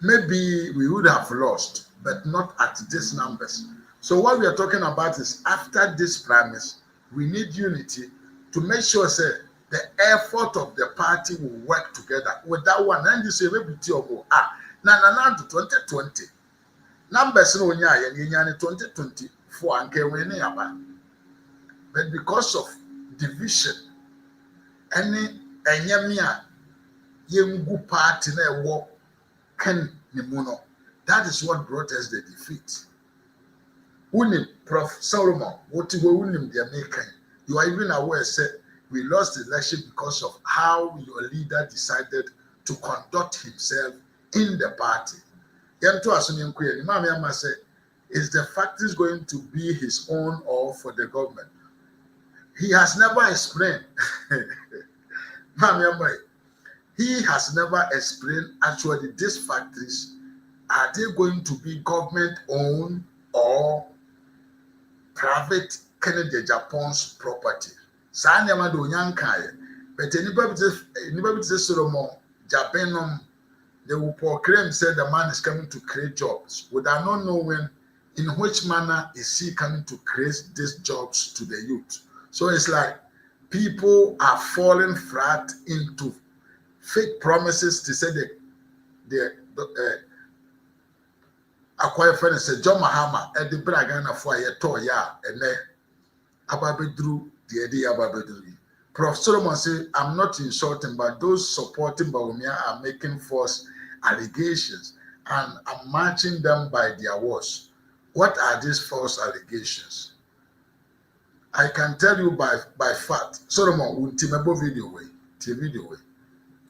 maybe we would have lost, but not at these numbers. So what we are talking about is after this premise, we need unity to make sure say the effort of the party will work together. With that one, and you say maybe na 2020 numbers no nya 2024 and when yaba. But because of division, any enyamia yengu party na ewo ken nimuno. That is what brought us the defeat. Unim Prof. Solomon, what you unim the American. You are even aware, said we lost the election because of how your leader decided to conduct himself in the party. Yanto Asuni Nkuye, Mami Ama said, is the factories going to be his own or for the government? He has never explained. Mami Ama, he has never explained actually these factories, are they going to be government owned or private Kennedy Japan's property? Sanya do Yankai, but anybody says Solomon, Japanom, They will proclaim, say the man is coming to create jobs without not knowing in which manner is he coming to create these jobs to the youth. So it's like people are falling flat into fake promises to say the acquire friend say John Mahama at the Bragana for a toya and then Ababedru the idea Ababedru. Prof. Solomon said, I'm not insulting, but those supporting Bawumia are making false allegations and I'm matching them by their words. What are these false allegations? I can tell you by fact. Solomon, video way.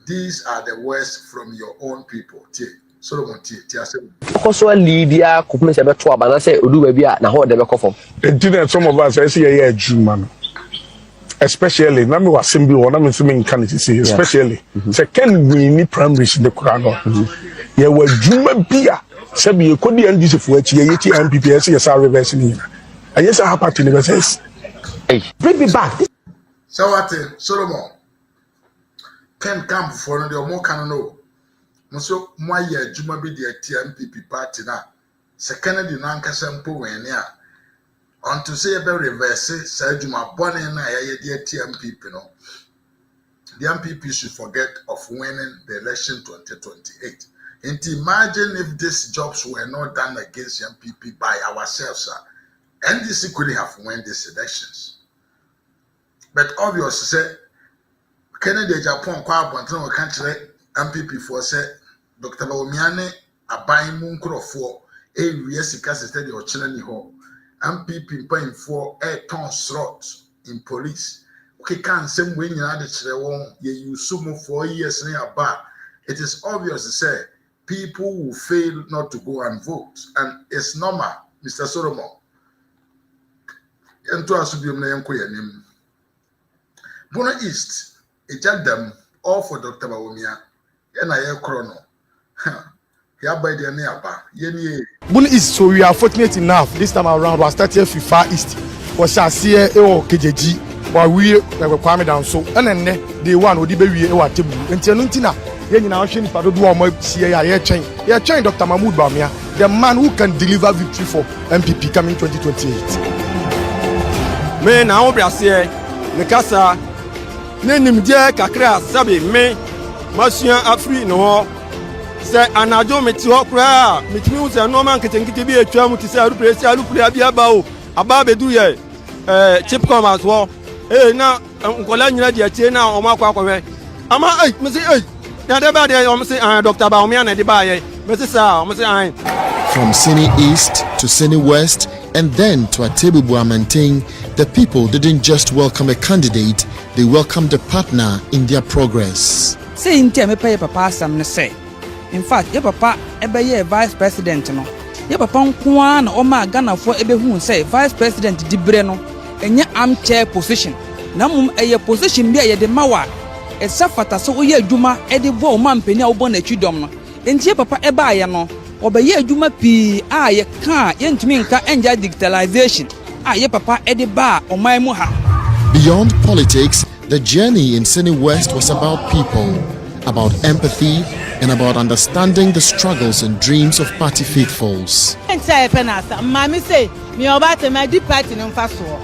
These are the words from your own people. Solomon, also Lydia could miss a better one. I say, do baby, now hold the back of them. Some of us, I see a June, especially, Nami was simply one of the candidates, especially. Second, we need primary in the Quran. Yeah, well, Juma Bia, Sabi, you could be on this for NPP, yes, I reverse me. I guess I have to never says. Hey, bring me back. So what, Solomon? Can come for the more can know. So, my year, Juma be the NPP party now. Second, the Nankasam when ya. On to say about reverse, say Juma Bonnie and I, the NPP, no. The NPP should forget of winning the election 2028. And imagine if these jobs were not done against NPP by ourselves, NDC could have won these elections. But obviously, say, Kennedy Japan kwa abantene we kankyere MPP for say Dr. Bawumia ne aban mu nkrofo ewie sika sese de ochene ni ho MPP mpanfo ton slot in police okay can same we nyina de kire won ye use mu 4 years ne aba. It is obvious to say people will fail not to go and vote, and it's normal. Mr. Solomon ento asubium na yenko yanim Bono East them all for Dr. Bawumia. Yena ye krono. Ya by the nearby. Bono East, so we are fortunate enough this time around we started FIFA East. Was shall see KJG or we kwame down so and then the one would be we table. Until Nuntina, yen now shin pado do more chain. Yeah, chain Dr. Mahmoud Bawumia, the man who can deliver victory for MPP coming 2028. Me na obrase Mikasa Nenim je kakra sabi me masua afri no se anajo meti ho kra metimi hu se no man ketenkete bi atwa mu ti se alupre abi aba o aba bedu ye chip commerce wo na nkola nyina de atie na o makwa akwe ama me se na de ba de o me se Dr. Bawumia na de ba ye me se sa o me se From Sini East to Sini West and then to Atebubu maintain, the people didn't just welcome a candidate, they welcomed a partner in their progress. Say in me pay papa some say. In fact, your papa ebe vice president no. Your papa nko na o ma Ghana for ebe hu say vice president dibre no enye armchair position. Na mum eye position bia ye de mawa. E safata so oye adwuma e de bo o ma mpani a wo bo na twidom no. Enti papa eba aye no obeye adwuma pi a ye ka ye ntumi nka enja digitalization a ye papa edi ba oman mu ha. Beyond politics, the journey in Sini West was about people, about empathy, and about understanding the struggles and dreams of party faithfuls. Mami say me obate my deep party no faso.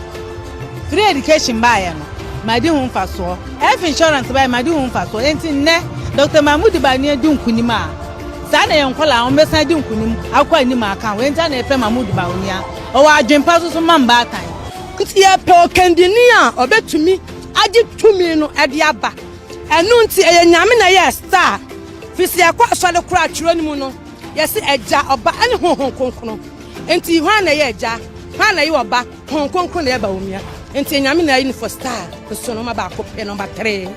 Free education buy no. My di hun faso. Health insurance buy my di hun faso. Enti ne Dr. Mahmoud ba ni edi nkunima. Sana yenkola on besa di nkunim akwa ni ma kan we nta na efe Mahmoud Bawumia o wa adwempa so mamba atan nti ya pe okandini a obetumi agi tumi no ade aba enu nti eye nyame na ye star fisi akwa asole kura twiro ni mu no yesi eja oba ani honhon konkon nti hwan na ye eja hwan na ye oba honhon konkon na ye Bawumia nti nyame na ye for star so no ma ba ko pe number 3.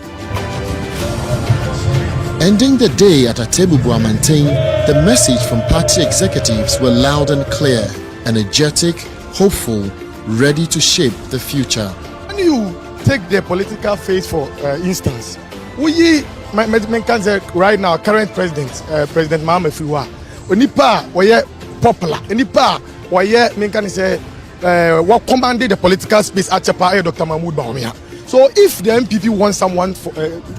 Ending the day at Atebubu maintain, the message from party executives were loud and clear, energetic, hopeful, ready to shape the future. When you take the political phase for instance, we can say right now current president, President Mahmoud Fiwa, onipa were popular, onipa were can say what commanded the political space at Chapa Dr. Mahmoud Bawumia. So if the NPP wants someone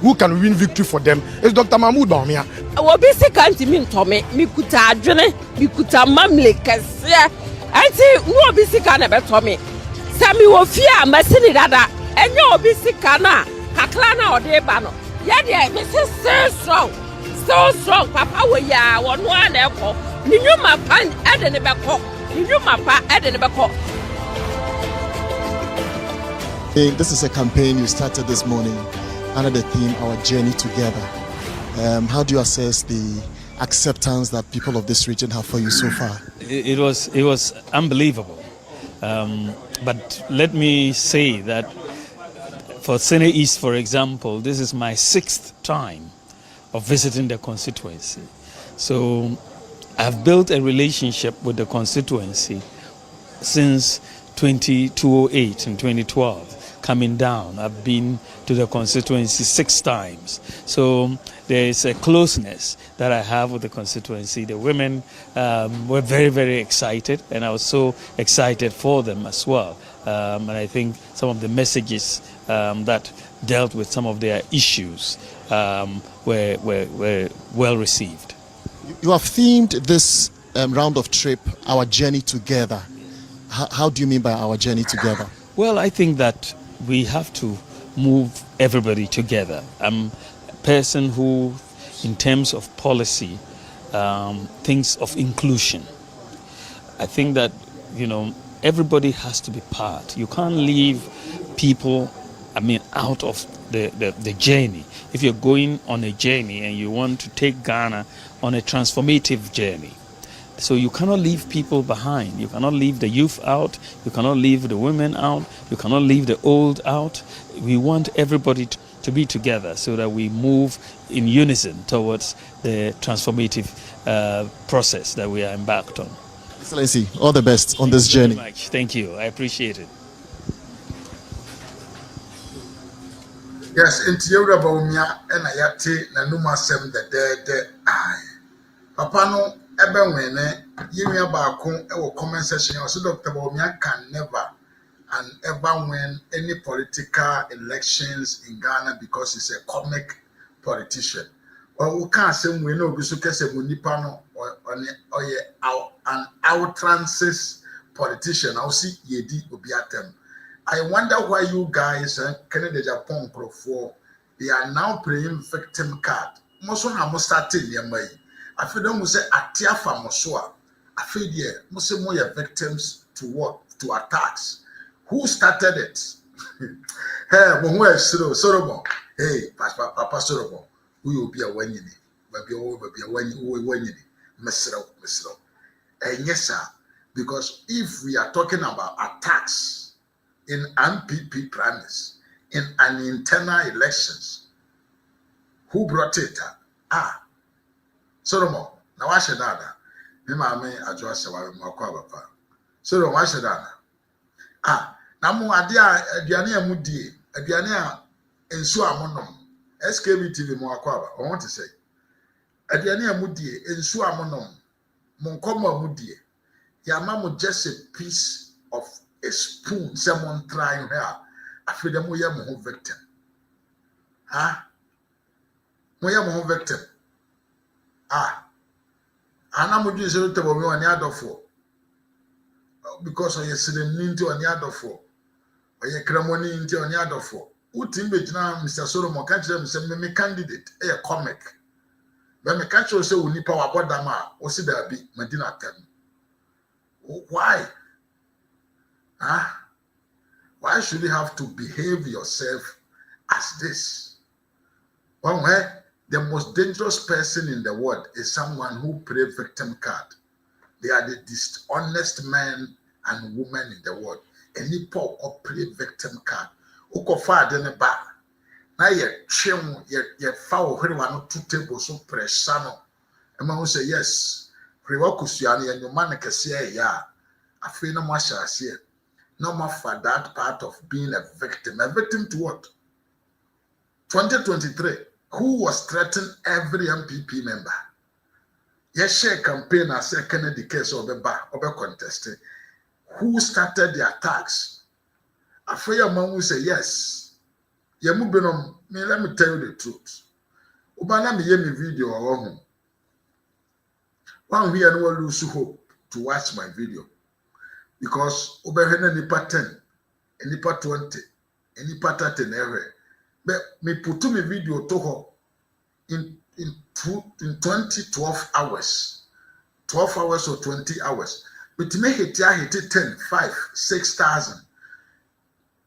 who can win victory for them, it's Dr. Mahmoud Bawumia. Obi sika ntimi ntome mi kuta adwene mi kuta mamle kese anti wo obi sika na betome se mi wo fie a masini dada enye obi sika na kakra na ode ba no ye de me se so strong papa we ya wono na ekọ ni nwuma pa ede ne bekọ ni nwuma pa ede ne bekọ. This is a campaign you started this morning under the theme Our Journey Together. How do you assess the acceptance that people of this region have for you so far? It was unbelievable. But let me say that for Sene East, for example, this is my 6th time of visiting the constituency. So I've built a relationship with the constituency since 2008 and 2012. Coming down, I've been to the constituency 6 times. So there is a closeness that I have with the constituency. The women were very, very excited, and I was so excited for them as well. And I think some of the messages that dealt with some of their issues were well received. You have themed this round of trip, Our Journey Together. How do you mean by Our Journey Together? Well, I think that we have to move everybody together. I'm a person who, in terms of policy, thinks of inclusion. I think that, everybody has to be part. You can't leave people, out of the journey. If you're going on a journey and you want to take Ghana on a transformative journey, so you cannot leave people behind. You cannot leave the youth out. You cannot leave the women out. You cannot leave the old out. We want everybody to be together so that we move in unison towards the transformative process that we are embarked on. Excellency, all the best on this journey. Thank you very much. Thank you. I appreciate it. Yes, into your Bawumia and Ayati, Nanuma Sem the dead eye. Papa no. Ebe wene yimya baako ewo comment section also Dr. Bawumia can never and ever win any political elections in Ghana because he's a comic politician. Or we can't say we know we so kese munipa no or an outrances politician. I'll see yedi obiatem. I wonder why you guys Canada Japan Pro 4 they are now playing victim card. Most one have started near I feel them say atia famosua. I feel there must say more victims to what? To attacks. Who started it? Hey, who is Solomon? Hey, Papa Solomon. Who will be a wenny? Maybe a wenny. Mesro. And yes, sir. Because if we are talking about attacks in NPP primaries, in an internal elections, who brought it? Solomon, now I should add, me mammy, I just say, Papa. Solomon, I should add. Now, Adia, Diania Mudi, Diania, and so amonum, SKB TV Moaquaba, I want to say. Diania Mudi, and so amonum, Moncoma Mudi, Yamamu just a piece of a spoon, someone trying her. I feel them we are more victim. We are more victim. And I'm going to say to you on the other four because I sitting into on the other four. Or your ceremony into on the other four. Who think now, Mr. Solomon, catch them, say, me candidate, a comic. When me catch you say, we need power about them, or see there be Medina 10. Why? Why should you have to behave yourself as this? One way. The most dangerous person in the world is someone who plays victim card. They are the dishonest men and women in the world. Any poor or play victim card. Who go far than a bar. Now you're chim, you're foul, one 2 tables so pressano. And man will say, yes, Priwakusiani and your man can say, yeah. I feel no more shall see. No more for that part of being a victim. A victim to what? 2023. Who was threatening every MPP member? Yes, share campaign as a Kennedy case or the contesting. Who started the attacks? Afraid man will say yes. Yemubenom, me let me tell you the truth. Ubana me yemi video or home. One here no lose hope to watch my video because Ubehena nipa 10, nipa 20, nipa 30 every. But me put me video to her in 12 hours. 12 hours or 20 hours. But me hit 10, 5, 6,000.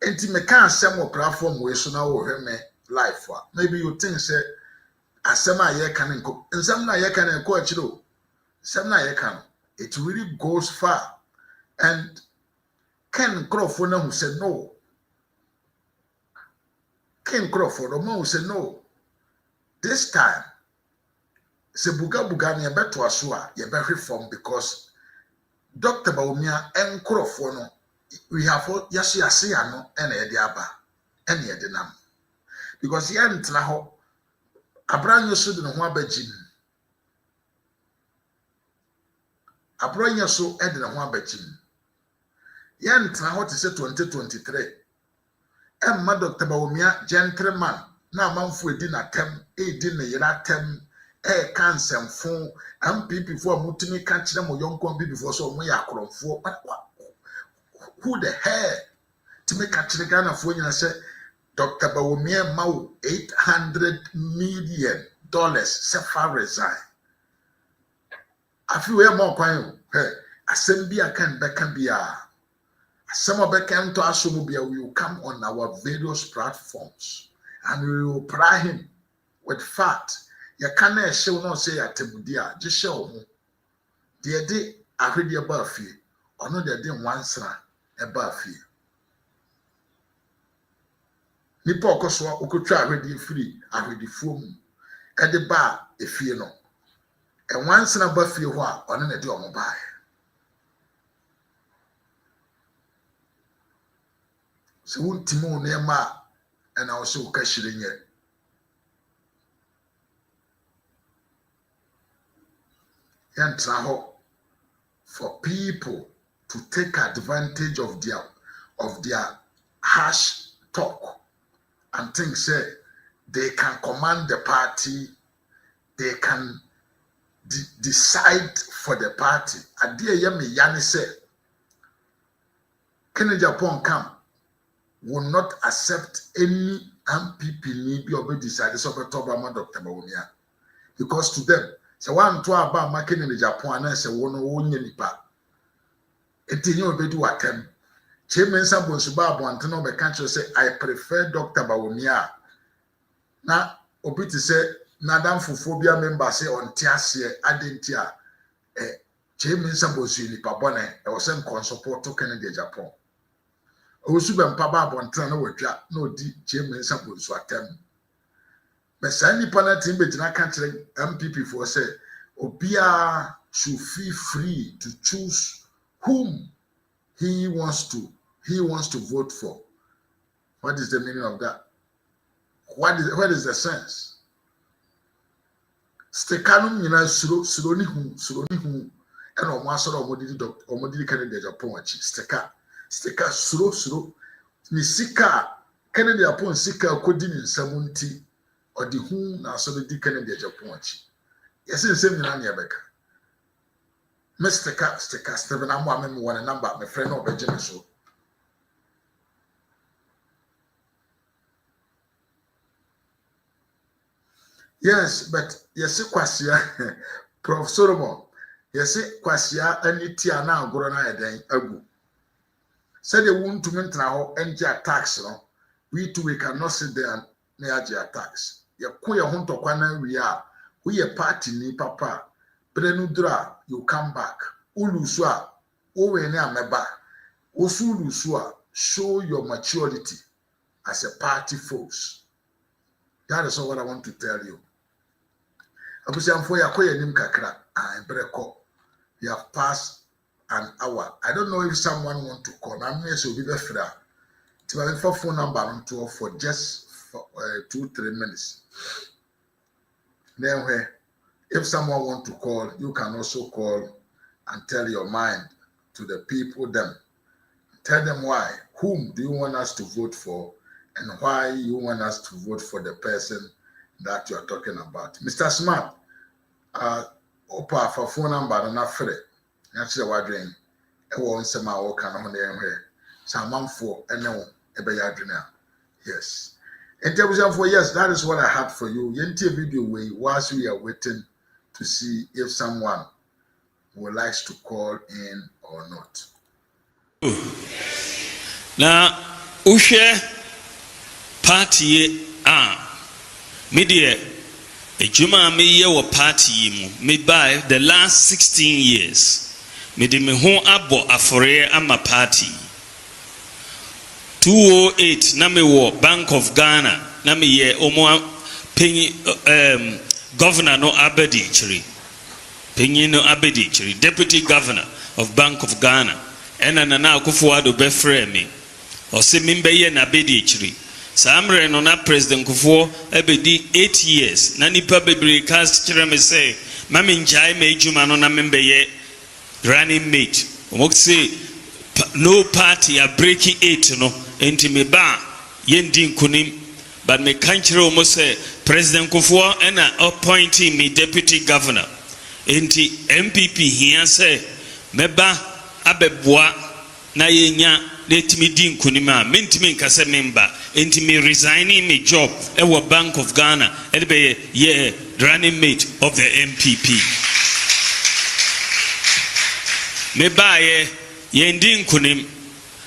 And me can't send more platform where so now we me life. Maybe you think say asema ye can go. And some na ye can go actually. Some na ye can. It really goes far. And Ken Crawford who said no. Ken Crawford the man who said no. This time, se buga ni beto asua ye be reform because Dr. Bawumia and Crawford no we have yasi ano ene ye de aba ene ye de nam because ye ntna ho abranyo so de no ho abagim abranyo so e de no ho abagim ye ntna ho te se 2023 emma Dr. Bawumia gentleman na amanfo edi na tem edi ne yira tem cancel phone NPP for mutimi ka kire mo yonko MPP for so mo ya akoromfo who the hell to make a Ghana for you say Dr. Bawumia Mau $800 million Sefa resign. I feel we more quite hey assembly can be some of the can to Asumubia will come on our various platforms and we will pry him with fact. You can't show no say at Tebudia, just show him. The day I heard you above you, or no, they didn't once above you. Nipa okoswa okotwa ahwedi free ahwedi fuom e de ba efie no e once na ba fie ho a one na de omo bae so untimo na ma e na wo so ka shirenye yantra ho for people to take advantage of their harsh talk and think say they can command the party, they can decide for the party. Adia yemi yani say Kenya Japan come will not accept any MPP need be obey decide so be Obama Dr. Bawumia because to them say one to aba making in Japan and say wono wonye nipa etinye obedu atem Chairman Sabo Suba Bontano be country say I prefer Dr. Bawumia. Na obiti say Nadam Fufobia member say on Tiasia Adentia Chairman Sabo Suni Pabone was sent support to Kennedy Japan. Osuba Paba Bontano wetwa no di Chairman Sabo Swatem. But Sandy Pana Timbe Jina country MPP for say Obia should feel free to choose whom he wants to vote for. What is the meaning of that? What is the sense? Stekanum yina suroni hu and omasoro omodidi Kennedy Japan wachi steka suro ni sika Kennedy Japan sika kodi ni nsamunti odi hu na so di Kennedy Japan wachi yesi nsem nyina na yebeka Mr. Stephen Amwame one number my friend no beje so yes but yes kwasia Prof Solomon yes kwasia aniti ana agoro na eden agu said they want to mentra ho enja tax no we cannot sit there and na tax ya ko ya ho ntokwa na wi a we party ni papa Brenudra, you come back. Ulusua, Owene Ameba. Osulusua, show your maturity as a party force. That is all what I want to tell you. Abusiamfo yakoye nim kakra. Breko. We have passed an hour. I don't know if someone want to call. I'm here so be free. To have a phone number on tour for just 2-3 minutes. Then where if someone want to call, you can also call and tell your mind to the people them. Tell them why. Whom do you want us to vote for? and why you want us to vote for the person that you are talking about. Mr. Smart, opa for phone number na frɛ. Na kyerɛ wadwen. Ɛwɔ nsɛm a wɔka no ho na ɛhwɛ. Sɛ amanfoɔ ɛne wo ɛbɛyɛ adwene a. Yes. And for yes, that is what I had for you. Yenti video way whilst we are waiting to see if someone would like to call in or not. Now, Ushe party media a juma me ye wa party me by the last 16 years. Me de me ho abo afore ama party. 208 na me wo Bank of Ghana na me ye omo penny governor no Abedi Chiri. Penny no Abedi Chiri, deputy governor of Bank of Ghana. Ena na Akufo-Addo befre me. O se mimbe ye na Abedi Chiri. Samre no na President Akufo ebedi 8 years. Na nipa bebre cast chire me say, mami njai me ejuma no na mimbe ye running mate. Omo say no party are breaking it no. Enti me ba yendi nkunim but me kanchire omo say President Akufo ena appointing me deputy governor. Enti NPP here say me ba abeboa na yenya letimi di nkunim a mentimi nkase member enti me resigning me job ewo Bank of Ghana e be ye running mate of the NPP. Me ba ye yendi nkunim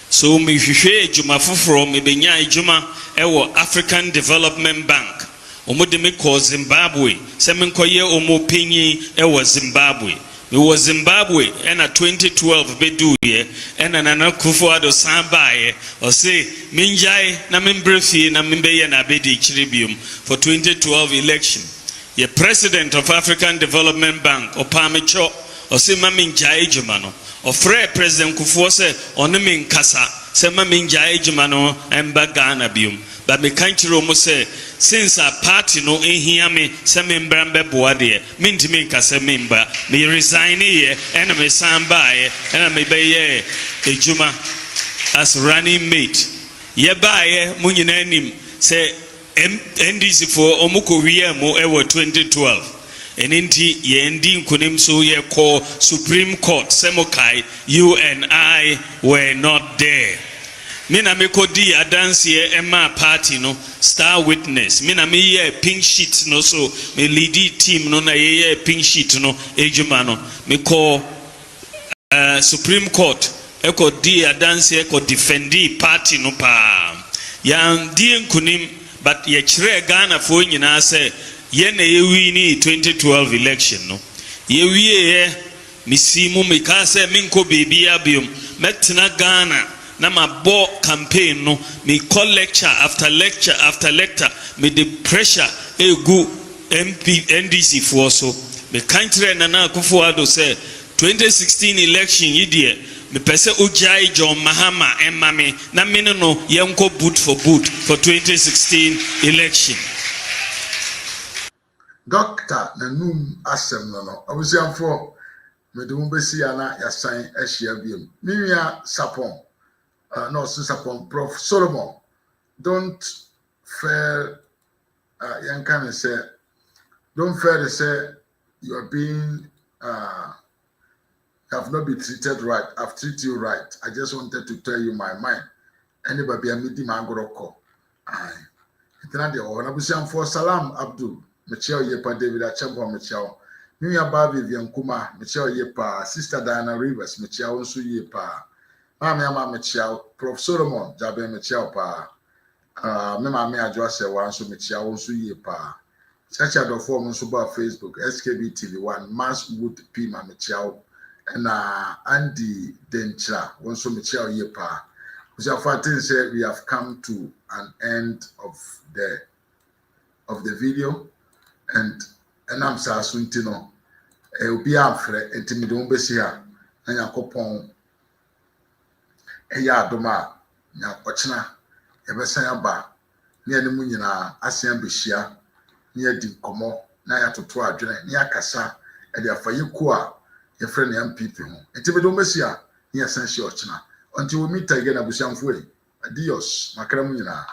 so me hwehwe ejuma foforo me benya ejuma ewo African Development Bank omo me ko Zimbabwe se me nkoye omo penyi ewo Zimbabwe me was Zimbabwe and 2012 bedu ye and Nana Akufo-Addo sambaye or say minjai na membrefi na membeye na bedi chiribium for 2012 election ye president of African Development Bank Opamecho or say maminjai jumano or Fred President Akufo say onemi nkasa say maminjai jumano emba Ghana bium but me kanchiro mo say since a party no ehia me say member mbeboa de mintimi nkasa member me resign here and me samba here and me be here ejuma as running mate ye ba ye mo nyina nim say NDC for omuko wiye mo ewo 2012 eninti ye ndi nkunim so ye call Supreme Court semokai you and I were not there. Mina me kodi adansi Emma party no star witness. Mina me ye pink sheet no so me lead team no na ye pink sheet no ejuma no me call Supreme Court eko di adansi eko defendi party no pa. Yan di nkunim but ye chire Ghana fo nyina say ye na ye wini 2012 election no. Ye wie misimu me ka say minko baby abium metna Ghana na ma bo campaign no me call lecture after lecture after lecture me the pressure egu NDC for so me country Nana Akufo-Addo say 2016 election yidie me pese ojai John Mahama emma me na me no yenko boot for 2016 election. Doctor Nanum asem no abusiamfo me de mo besi ana yasan ahia biem miwia sapon no sapon Prof Solomon don't fail yankan say don't fail to say you are being have not been treated right. I've treated you right. I just wanted to tell you my mind. Anybody a meeting mangoroko. Aye. Itana de o na busiam for Salam Abdul. Michelle Yepa David Achambo Michelle. Miya Babi Viankuma, Michelle Yepa, Sister Diana Rivers, Michelle Unsu Yepa. Mama Michelle, Prof Solomon, Jabe Michelle Pa. Mema me address one so Michelle Unsu Yepa. Chacha do form Suba Facebook, SKB TV1, Mass Wood P. Michelle. And Andy Dencha, also Michelle Yepa. Fatin said we have come to an end of the video, and I'm Sasuntino. It'll be afre and Timidon Bessia and Yakopon. Eya Doma, Yakochna, Evesayaba, near the Munina, Asian Bishia, near the Como, Naya to Tua, near Casa, and their Fayukua. Your friend NPP. And Timidon Bessia, near Sensi Ochna. Until we meet again, Abusiamfue. Adios, Macramina.